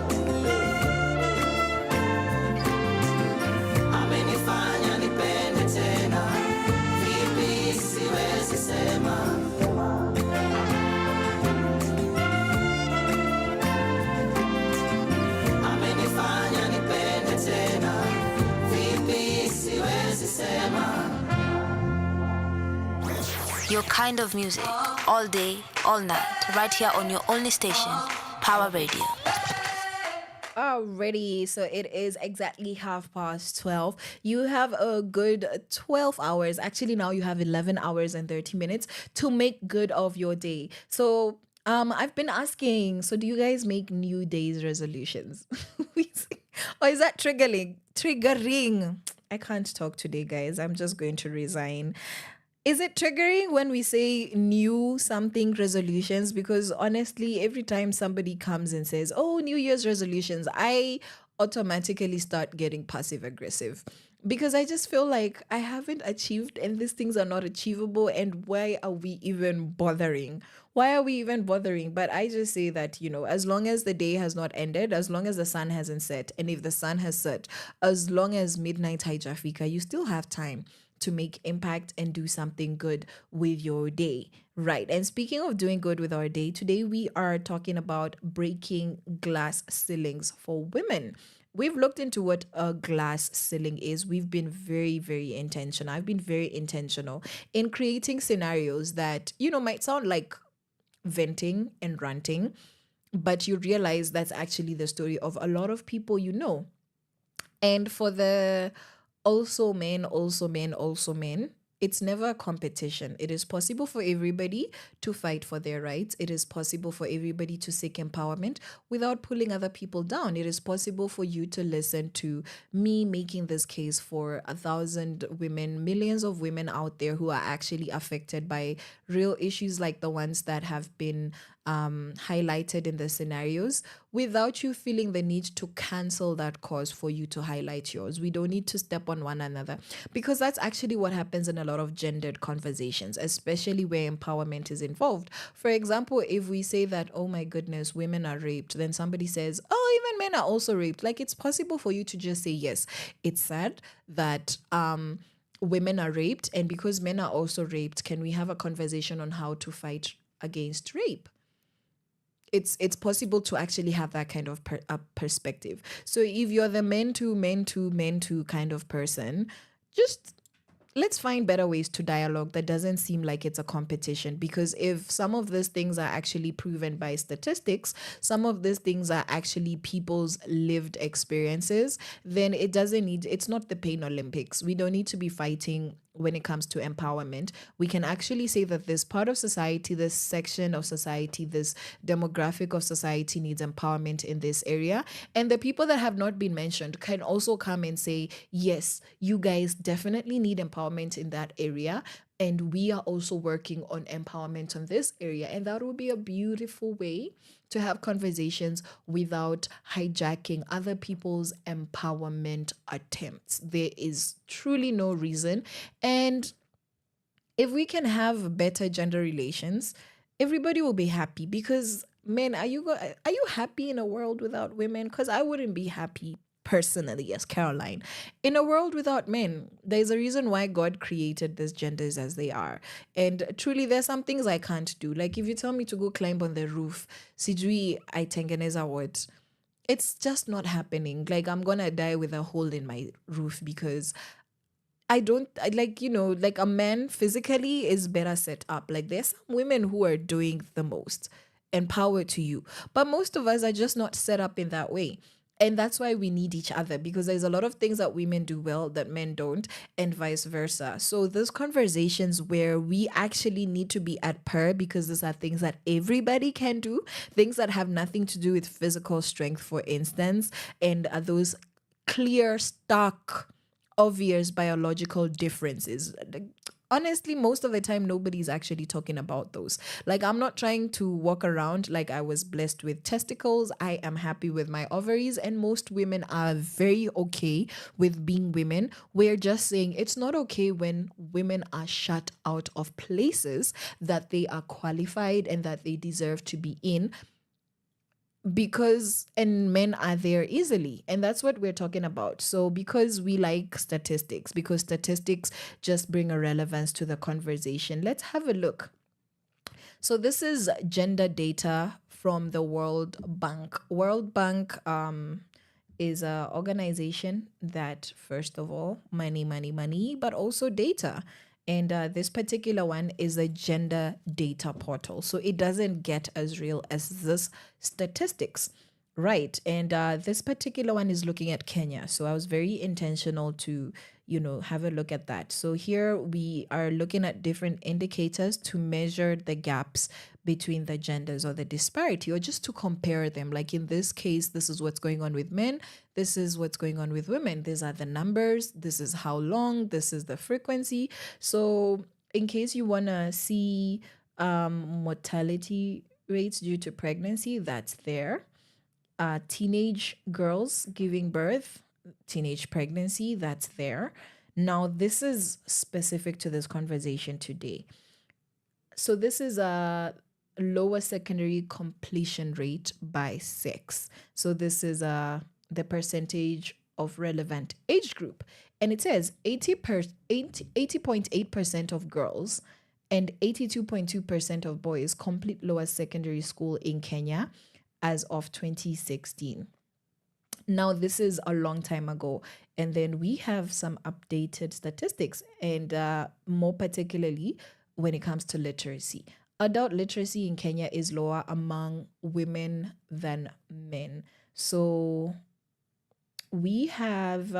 Amenifanya nipende tena. Vipi siwezi sema. Amenifanya nipende tena. Vipi siwezi sema. Your kind of music, all day, all night, right here on your only station, Power Radio. Alrighty, so it is exactly 12:30. You have a good 12 hours. Actually, now you have 11 hours and 30 minutes to make good of your day. So, I've been asking, so do you guys make New Year's resolutions? Or is that triggering? I can't talk today, guys. I'm just going to resign. Is it triggering when we say new something resolutions? Because honestly, every time somebody comes and says, oh, New Year's resolutions, I automatically start getting passive aggressive because I just feel like I haven't achieved and these things are not achievable. And why are we even bothering? Why are we even bothering? But I just say that, as long as the day has not ended, as long as the sun hasn't set, and if the sun has set, as long as midnight hijafika, you still have time to make impact and do something good with your day, right? And speaking of doing good with our day, today we are talking about breaking glass ceilings for women. We've looked into what a glass ceiling is. We've been very, very intentional. I've been very intentional in creating scenarios that, might sound like venting and ranting, but you realize that's actually the story of a lot of people you know. And for the also men, it's never a competition. It is possible for everybody to fight for their rights. It is possible for everybody to seek empowerment without pulling other people down. It is possible for you to listen to me making this case for 1,000 women, millions of women out there who are actually affected by real issues like the ones that have been highlighted in the scenarios, without you feeling the need to cancel that cause for you to highlight yours. We don't need to step on one another, because that's actually what happens in a lot of gendered conversations, especially where empowerment is involved. For example, if we say that, oh my goodness, women are raped, then somebody says, oh, even men are also raped. Like, it's possible for you to just say, yes, it's sad that women are raped, and because men are also raped, can we have a conversation on how to fight against rape? It's possible to actually have that kind of perspective. So if you're the men to kind of person, just let's find better ways to dialogue that doesn't seem like it's a competition. Because if some of these things are actually proven by statistics, some of these things are actually people's lived experiences, then it's not the pain Olympics. We don't need to be fighting when it comes to empowerment. We can actually say that this part of society, this section of society, this demographic of society needs empowerment in this area. And the people that have not been mentioned can also come and say, yes, you guys definitely need empowerment in that area. And we are also working on empowerment on this area. And that would be a beautiful way to have conversations without hijacking other people's empowerment attempts. There is truly no reason. And if we can have better gender relations, everybody will be happy because men, are you happy in a world without women? Because I wouldn't be happy personally as Caroline. In a world without men, there's a reason why God created these genders as they are. And truly there's some things I can't do. Like if you tell me to go climb on the roof, sijui aitengeneza what, it's just not happening. Like I'm gonna die with a hole in my roof because like, like a man physically is better set up. Like there's some women who are doing the most, and power to you. But most of us are just not set up in that way. And that's why we need each other, because there's a lot of things that women do well that men don't, and vice versa. So those conversations where we actually need to be at par, because these are things that everybody can do, things that have nothing to do with physical strength, for instance, and are those clear, stark, obvious biological differences. Like, honestly, most of the time nobody's actually talking about those. Like I'm not trying to walk around like I was blessed with testicles. I am happy with my ovaries, and most women are very okay with being women. We're just saying it's not okay when women are shut out of places that they are qualified and that they deserve to be in, because and men are there easily, and that's what we're talking about. So because we like statistics, because statistics just bring a relevance to the conversation, let's have a look. So this is gender data from the World Bank is a organization that, first of all, money, but also data. And this particular one is a gender data portal. So it doesn't get as real as this statistics. Right. And this particular one is looking at Kenya. So I was very intentional to, have a look at that. So here we are looking at different indicators to measure the gaps between the genders, or the disparity, or just to compare them. Like in this case, this is what's going on with men. This is what's going on with women. These are the numbers. This is how long. This is the frequency. So in case you want to see mortality rates due to pregnancy, that's there. Teenage girls giving birth, teenage pregnancy, that's there. Now, this is specific to this conversation today. So this is a lower secondary completion rate by sex. So this is the percentage of relevant age group. And it says 80.8% of girls and 82.2% of boys complete lower secondary school in Kenya as of 2016. Now, this is a long time ago. And then we have some updated statistics, and more particularly when it comes to literacy. Adult literacy in Kenya is lower among women than men. So we have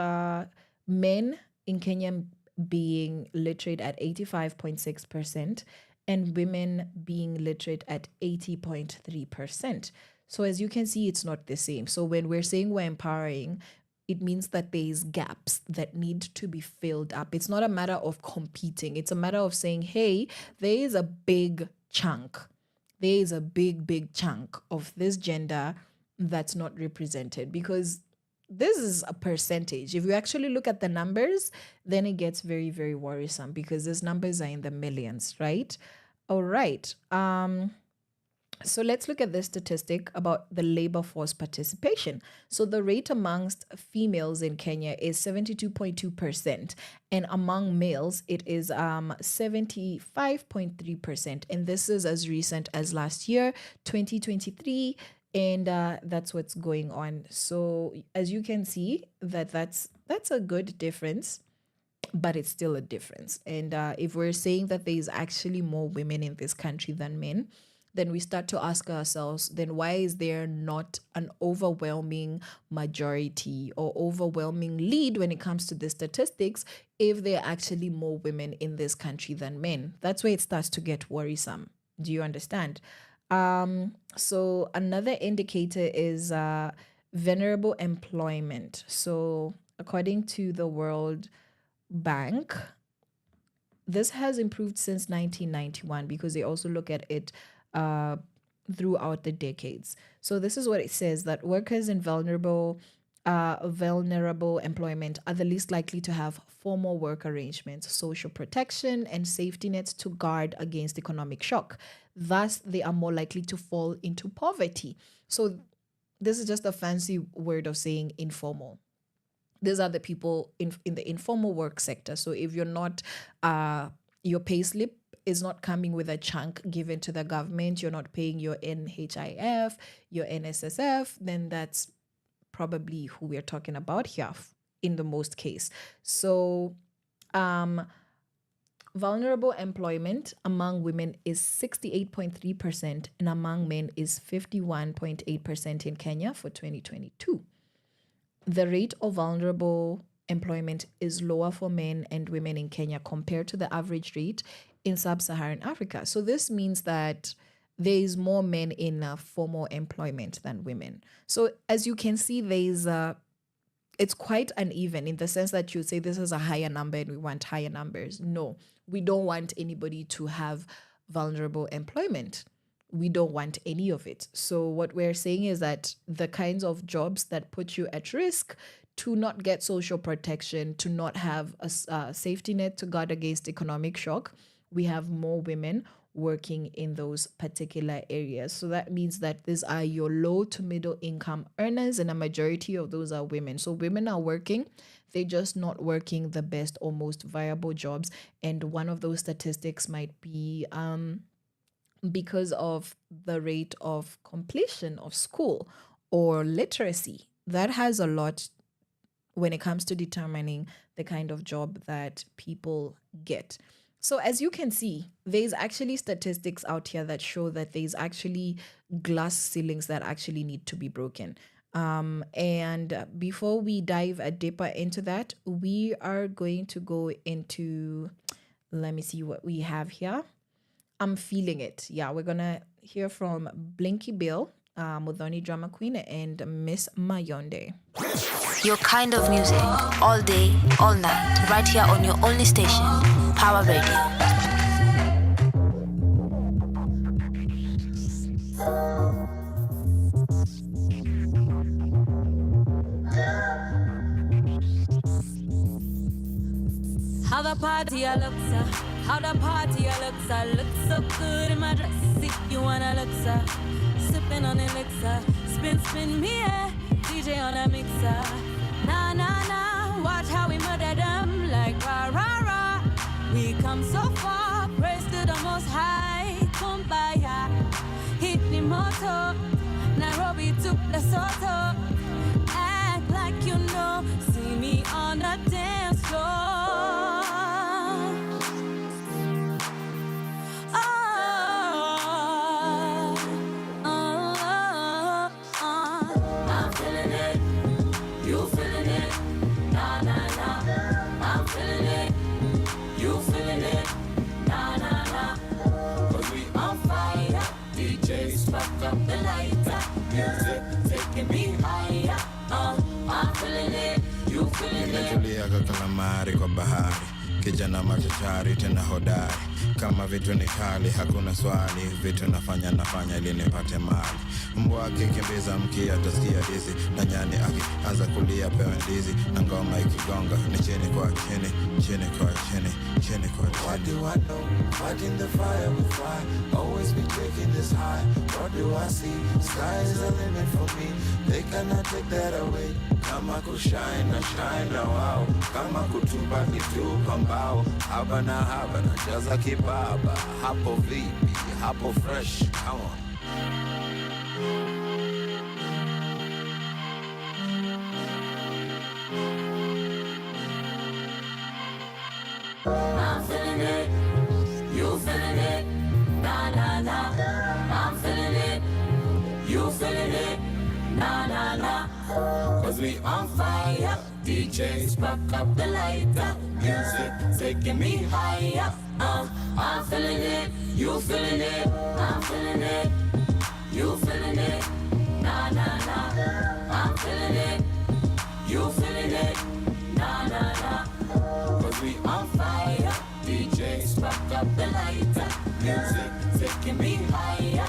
men in Kenya being literate at 85.6% and women being literate at 80.3%. So as you can see, it's not the same. So when we're saying we're empowering, it means that there's gaps that need to be filled up. It's not a matter of competing. It's a matter of saying, hey, there is a big chunk. There is a big chunk of this gender that's not represented, because this is a percentage. If you actually look at the numbers, then it gets very, very worrisome, because these numbers are in the millions, right? All right. So let's look at this statistic about the labor force participation. So the rate amongst females in Kenya is 72.2%, and among males it is 75.3%. And this is as recent as last year, 2023, and that's what's going on. So as you can see, that's a good difference, but it's still a difference. And if we're saying that there's actually more women in this country than men, then we start to ask ourselves, then why is there not an overwhelming majority or overwhelming lead when it comes to the statistics if there are actually more women in this country than men? That's where it starts to get worrisome. Do you understand? So another indicator is vulnerable employment. So according to the World Bank, this has improved since 1991 because they also look at it throughout the decades. So this is what it says, that workers in vulnerable employment are the least likely to have formal work arrangements, social protection, and safety nets to guard against economic shock. Thus, they are more likely to fall into poverty. So this is just a fancy word of saying informal. These are the people in the informal work sector. So if you're not, your pay slip is not coming with a chunk given to the government, you're not paying your NHIF, your NSSF, then that's probably who we're talking about here in the most case. So vulnerable employment among women is 68.3% and among men is 51.8% in Kenya for 2022. The rate of vulnerable employment is lower for men and women in Kenya compared to the average rate in sub-Saharan Africa. So this means that there is more men in formal employment than women. So as you can see, it's quite uneven in the sense that you say this is a higher number and we want higher numbers. No, we don't want anybody to have vulnerable employment. We don't want any of it. So what we're saying is that the kinds of jobs that put you at risk to not get social protection, to not have a safety net to guard against economic shock, we have more women working in those particular areas. So that means that these are your low to middle income earners, and a majority of those are women. So women are working, they're just not working the best or most viable jobs. And one of those statistics might be because of the rate of completion of school or literacy. That has a lot when it comes to determining the kind of job that people get. So as you can see, there's actually statistics out here that show that there's actually glass ceilings that actually need to be broken. And before we dive deeper into that, we are going to go into, let me see what we have here. I'm feeling it. Yeah, we're going to hear from Blinky Bill, Muthoni Drama Queen, and Miss Mayonde. Your kind of music, all day, all night, right here on your only station, Power Radio. How the party I look so, how the party I look so good in my dress. See you wanna look so, sipping on elixir, spin me, yeah. DJ on a mixer, nah, watch how we murder them like rah, rah, rah. We come so far, praise to the most high, kumbaya. Hit the moto, Nairobi to Lesotho. Act like you know, see me on the dance floor. Nimetulia kalamari kwa bahari, kijana machachari tena hodari. Kama vitu ni kali hakuna swali, vitu nafanya ili nipate mali. Mbwa akikimbiza mkia atasikia dizi, na nyani akianza kulia pewe ndizi. Na ngoma ikigonga ni chini kwa chini, chini kwa chini, chini kwa chini. What do I know? Fighting the fire with fire, always been taking this high. What do I see? Sky is the limit for me, they cannot take that away. Kama kushine na shine na wow, kama kutupa kitupa mbao. Haba na jaza kibaba, hapo vipi, hapo fresh, come on. I'm feeling it, you feeling it, nah, I'm feeling it, you feeling it, nah, cause we on fire, DJs spark up the lighter, music taking me higher, I'm feeling it, you feeling it, I'm feeling it, you feeling it, nah, I'm feeling it, you feeling it, nah, cause we on fire, DJs taking me higher.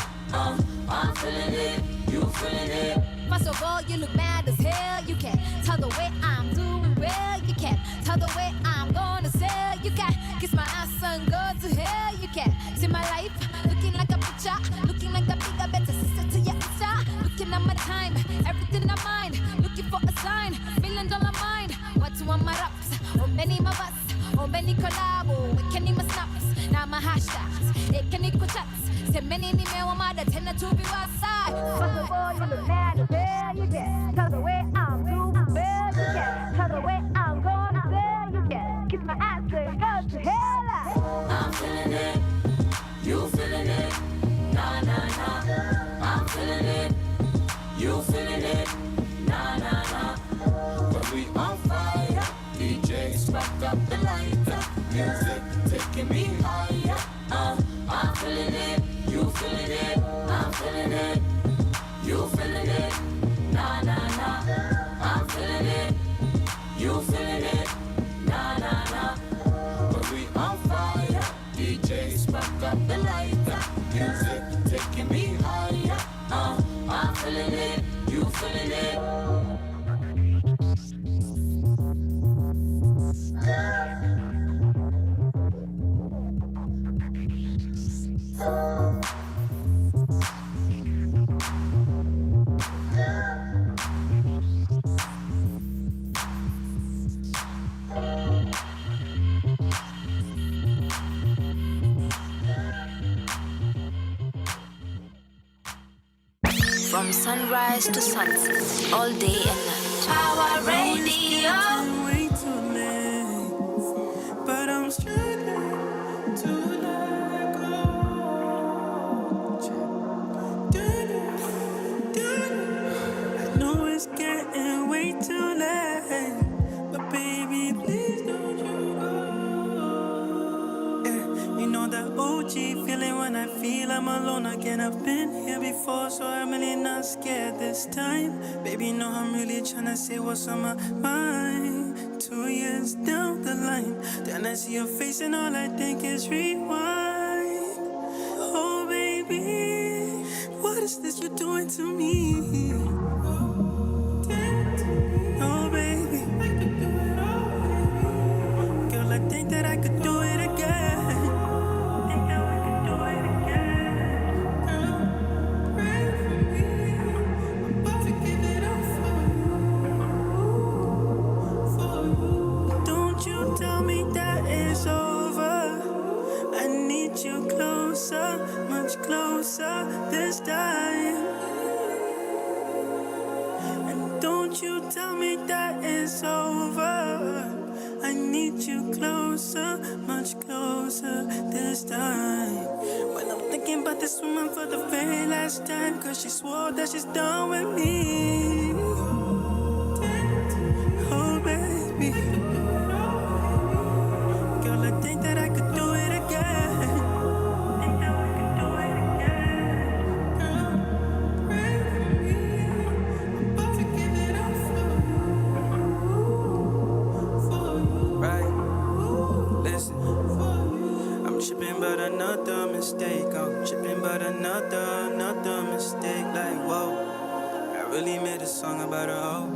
I'm feeling it, you feeling it. First of all, you look mad as hell. You can't tell the way I'm doing well. You can't tell the way I'm gonna sell. You can't kiss my ass and go to hell. You can't see my life looking like a picture, looking like the bigger, better sister to your Insta. Looking at my time, everything I mind, looking for a sign, $1 million mind. What's one my raps? Oh, many my bus, oh, many collabo, can my snaps, now my hashtags, can go chats. Say many ni me want mother tend to be one side. First of all, you look mad as hell. You can't tell the way I'm doing well. You can't tell the way I'm gonna sell. You can't kiss my ass and go to hell. I'm feeling it, you feeling it, nah nah nah. I'm feeling it, you feeling it, nah nah nah. But we on fire, DJ spark up the lighter, music taking me higher. I'm feeling it, you feeling it, I'm feeling it, you feeling it, nah nah nah. I'm feeling it, you feeling it, nah nah nah. But we on fire, DJ spark up the lighter, music taking me higher. I'm feeling it, you feeling it. From sunrise to sunset, all day and night. Power Radio. Way too late, but I'm struggling to let go. I know it's getting way too late, but baby, please don't you go. Yeah, you know that OG feeling when I feel I'm alone again. I've been here before, so I'm really not scared this time. Baby, know I'm really tryna say what's on my mind. 2 years down the line, then I see your face and all I think is rewind. Oh baby, what is this you're doing to me? Oh baby, girl, I think that I could do it again. Tell me that it's over. I need you closer, much closer this time. And don't you tell me that it's over. I need you closer, much closer this time. When I'm thinking about this woman for the very last time, 'cause she swore that she's done with me. Oh baby, I think that I could do it again. Think that we could do it again. Girl, pray for me. I'm about to give it up for you. Right. Listen. I'm tripping but another mistake. I'm tripping but another mistake. Like, whoa. I really made a song about her, oh.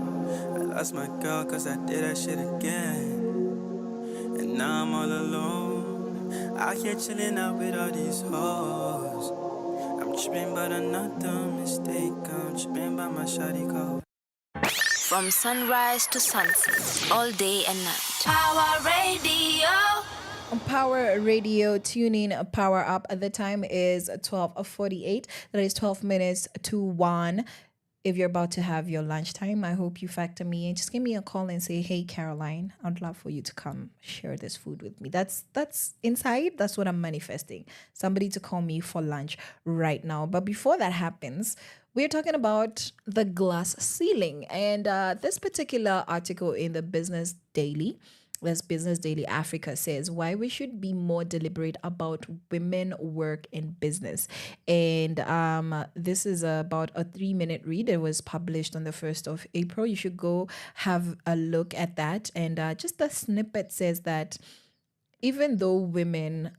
I lost my girl 'cause I did that shit again. And now I'm all alone, out here chilling out with all these hoes. I'm tripping but another mistake. I'm tripping by my shawty code. From sunrise to sunset, all day and night. Power Radio. On Power Radio, tune in, power up. The time is 12:48. That is 12 minutes to 1. If you're about to have your lunchtime, I hope you factor me in. Just give me a call and say, hey, Caroline, I'd love for you to come share this food with me. That's inside. That's what I'm manifesting. Somebody to call me for lunch right now. But before that happens, we're talking about the glass ceiling. And this particular article in the Business Daily Africa says why we should be more deliberate about women work in business. And this is about a 3-minute read. It was published on the 1st of April. You should go have a look at that. And just the snippet says that even though women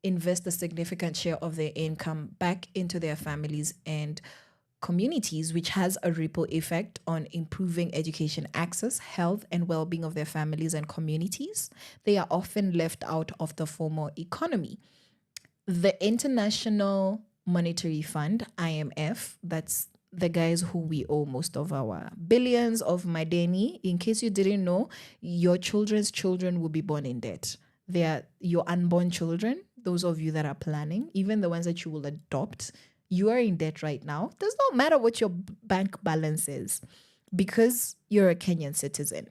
invest a significant share of their income back into their families and communities, which has a ripple effect on improving education access, health, and well being of their families and communities. They are often left out of the formal economy. The International Monetary Fund, IMF, that's the guys who we owe most of our billions of madeni. In case you didn't know, your children's children will be born in debt. They are your unborn children, those of you that are planning, even the ones that you will adopt, you are in debt right now. Does not matter what your bank balance is, because you're a Kenyan citizen.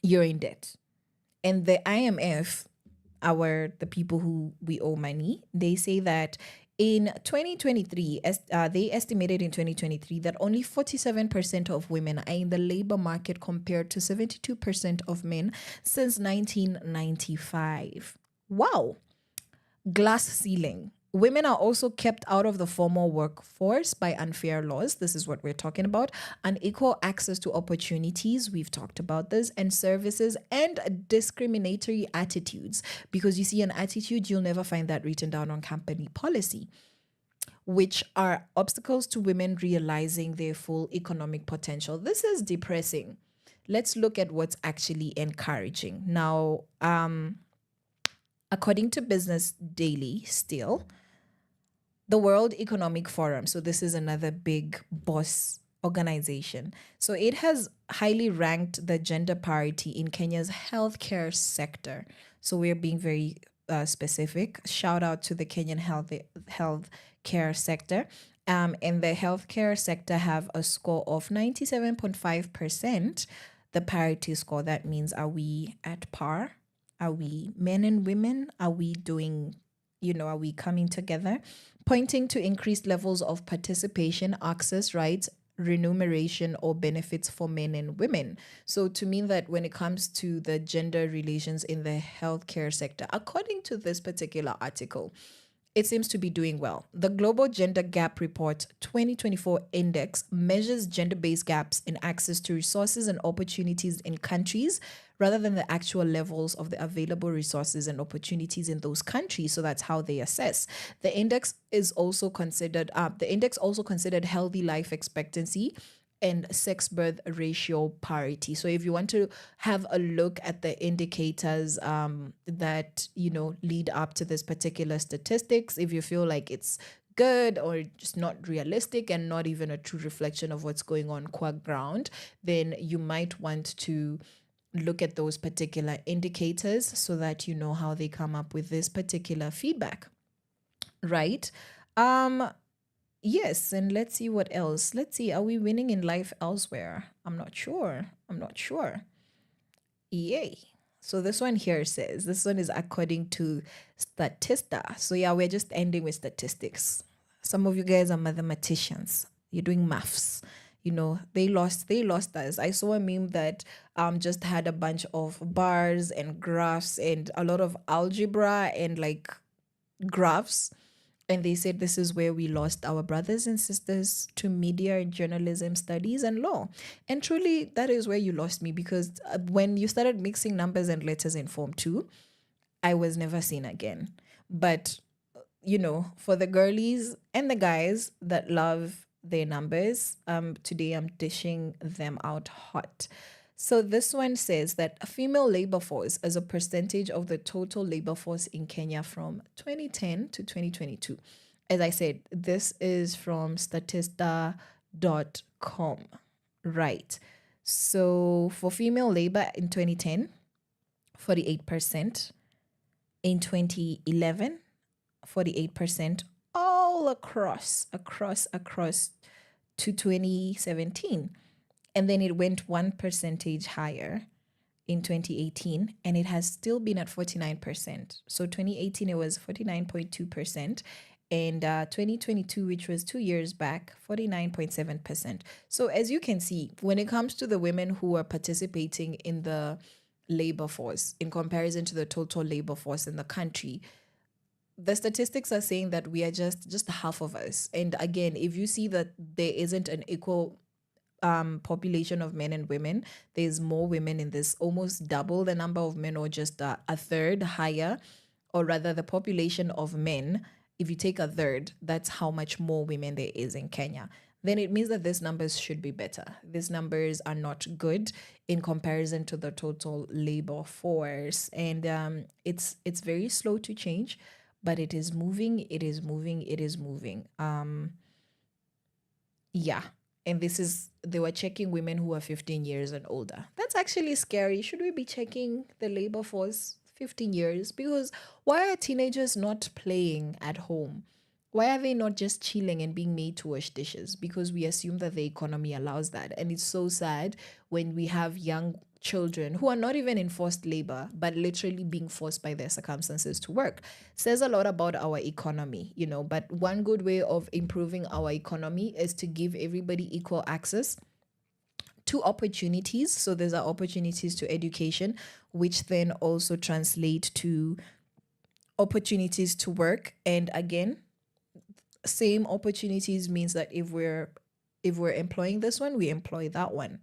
You're in debt. And the IMF, the people who we owe money, they say that in 2023, they estimated in 2023 that only 47% of women are in the labor market compared to 72% of men since 1995. Wow. Glass ceiling. Women are also kept out of the formal workforce by unfair laws. This is what we're talking about. Unequal access to opportunities. We've talked about this. And services and discriminatory attitudes. Because you see, an attitude, you'll never find that written down on company policy, which are obstacles to women realizing their full economic potential. This is depressing. Let's look at what's actually encouraging. Now, according to Business Daily, still, the World Economic Forum, so this is another big boss organization. So it has highly ranked the gender parity in Kenya's healthcare sector. So we're being very specific. Shout out to the Kenyan healthcare sector. And the healthcare sector have a score of 97.5%. The parity score, that means, are we at par? Are we men and women? Are we doing, are we coming together? Pointing to increased levels of participation, access, rights, remuneration, or benefits for men and women. So to mean that when it comes to the gender relations in the healthcare sector, according to this particular article, it seems to be doing well. The Global Gender Gap Report 2024 Index measures gender-based gaps in access to resources and opportunities in countries rather than the actual levels of the available resources and opportunities in those countries. So that's how they assess. The index also considered healthy life expectancy and sex birth ratio parity. So if you want to have a look at the indicators that lead up to this particular statistics, if you feel like it's good or just not realistic and not even a true reflection of what's going on qua ground, then you might want to look at those particular indicators so that you know how they come up with this particular feedback, right? Yes, and let's see what else. Let's see, are we winning in life elsewhere? I'm not sure. Yay. So this one here says, this one is according to Statista. So yeah, we're just ending with statistics. Some of you guys are mathematicians. You're doing maths. They lost us. I saw a meme that just had a bunch of bars and graphs and a lot of algebra and like graphs. And they said this is where we lost our brothers and sisters to media and journalism studies and law. And truly, that is where you lost me, because when you started mixing numbers and letters in Form 2, I was never seen again. But, for the girlies and the guys that love their numbers, today I'm dishing them out hot. So this one says that a female labor force as a percentage of the total labor force in Kenya from 2010 to 2022. As I said, this is from statista.com, right? So for female labor in 2010, 48%. In 2011, 48%, all across to 2017. And then it went 1% higher in 2018, and it has still been at 49%. So 2018, it was 49.2%, and 2022, which was 2 years back, 49.7%. So as you can see, when it comes to the women who are participating in the labor force in comparison to the total labor force in the country, the statistics are saying that we are just half of us. And again, if you see that there isn't an equal population of men and women, there's more women in this, almost double the number of men, or just a third higher or rather the population of men, if you take a third, that's how much more women there is in Kenya. Then it means that these numbers should be better. These numbers are not good in comparison to the total labor force. And it's very slow to change, but it is moving, it is moving, it is moving. Yeah. And they were checking women who are 15 years and older. That's actually scary. Should we be checking the labor force 15 years? Because why are teenagers not playing at home? Why are they not just chilling and being made to wash dishes? Because we assume that the economy allows that. And it's so sad when we have young children who are not even in forced labor, but literally being forced by their circumstances to work. Says a lot about our economy, but one good way of improving our economy is to give everybody equal access to opportunities. So there's opportunities to education, which then also translate to opportunities to work. And again, same opportunities means that if we're employing this one, we employ that one.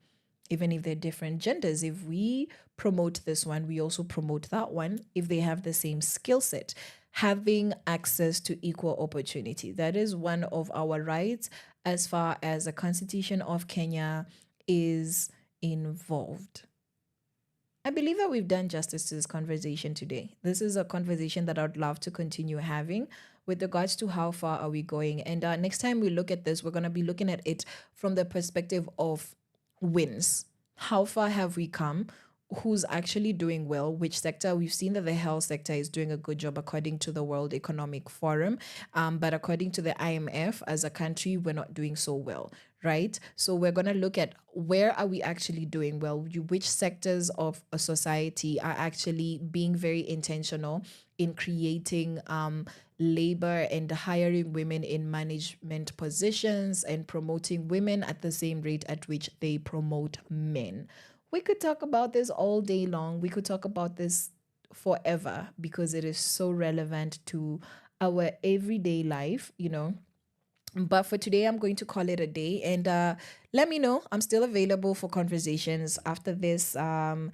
Even if they're different genders, if we promote this one, we also promote that one if they have the same skill set. Having access to equal opportunity. That is one of our rights as far as the Constitution of Kenya is involved. I believe that we've done justice to this conversation today. This is a conversation that I'd love to continue having with regards to how far are we going. And next time we look at this, we're going to be looking at it from the perspective of wins. How far have we come? Who's actually doing well? Which sector? We've seen that the health sector is doing a good job according to the World Economic Forum. But according to the IMF, as a country, we're not doing so well, right? So we're going to look at where are we actually doing well? Which sectors of a society are actually being very intentional in creating labor and hiring women in management positions and promoting women at the same rate at which they promote men. We could talk about this all day long. We could talk about this forever because it is so relevant to our everyday life, But for today, I'm going to call it a day. And let me know. I'm still available for conversations after this on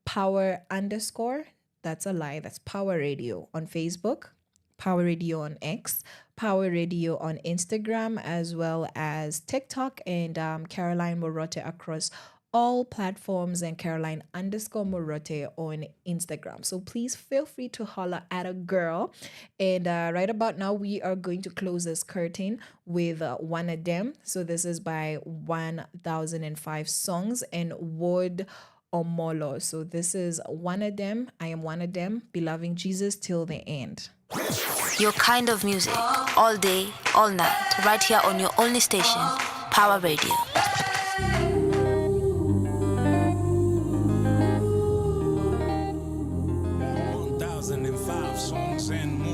Power_. That's a lie. That's Power Radio on Facebook, Power Radio on X, Power Radio on Instagram, as well as TikTok, and Caroline Murote across all platforms, and Caroline_Murote on Instagram. So please feel free to holler at a girl. And right about now, we are going to close this curtain with One of Them. So this is by 1005 Songs and Word Omolo. So this is One of Them. I am one of them, beloved Jesus till the end. Your kind of music, all day, all night, right here on your only station, Power Radio. 1005 songs and more.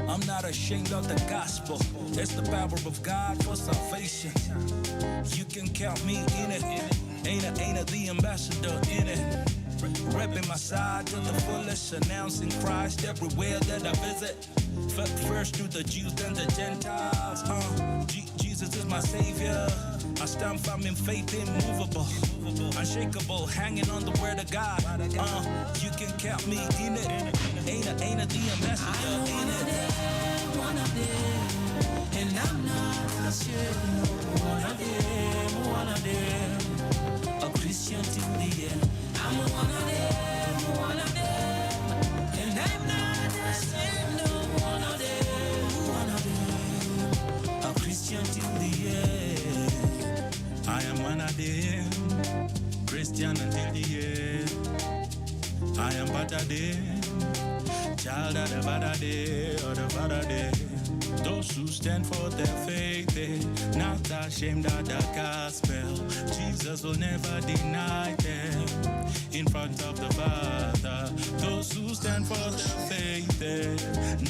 I'm not ashamed of the gospel. It's the power of God for salvation. You can count me in it. Ain't a the ambassador in it. Repping my side to the fullest, announcing Christ everywhere that I visit. First to the Jews, then the Gentiles. Jesus is my savior. I stand firm in faith, immovable, unshakable, hanging on the word of God. You can count me in it. Ain't a the ambassador in it. One of them, and I'm not ashamed. One of them, a Christian till the end. I'm one of them, and I'm not ashamed. One of them, a Christian till the end. I am one of them, Christian until the end. I am but a them, child the bada day, or the bada day. Those who stand for their faith, they not ashamed of the gospel. Jesus will never deny them in front of the Father. Those who stand for their faith, they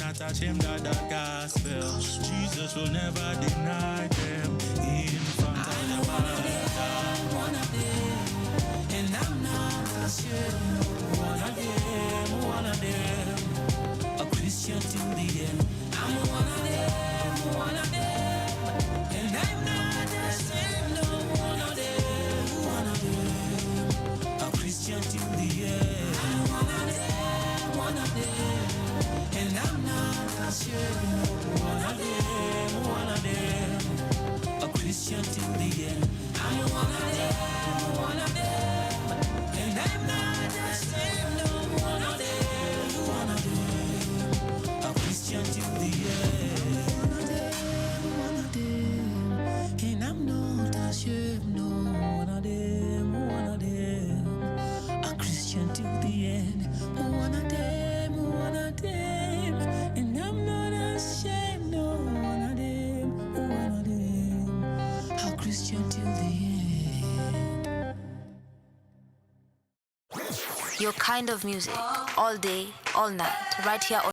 not ashamed of the gospel. Jesus will never deny them in front of the Father. I'm one of them, and I'm not ashamed. One of them, a Christian till the end. I'm one of them, and I'm not ashamed. No, one of them, a Christian till the end. I'm one of them, and I'm not ashamed. One of them, a Christian till the end. I'm one of them, and I'm not ashamed. No, one of them, a Christian till the end. One of them, and I'm not ashamed. No, one of them, a Christian till the end. One of them, and I'm not ashamed. No, one of them, a Christian till the end. Your kind of music, all day, all night, right here on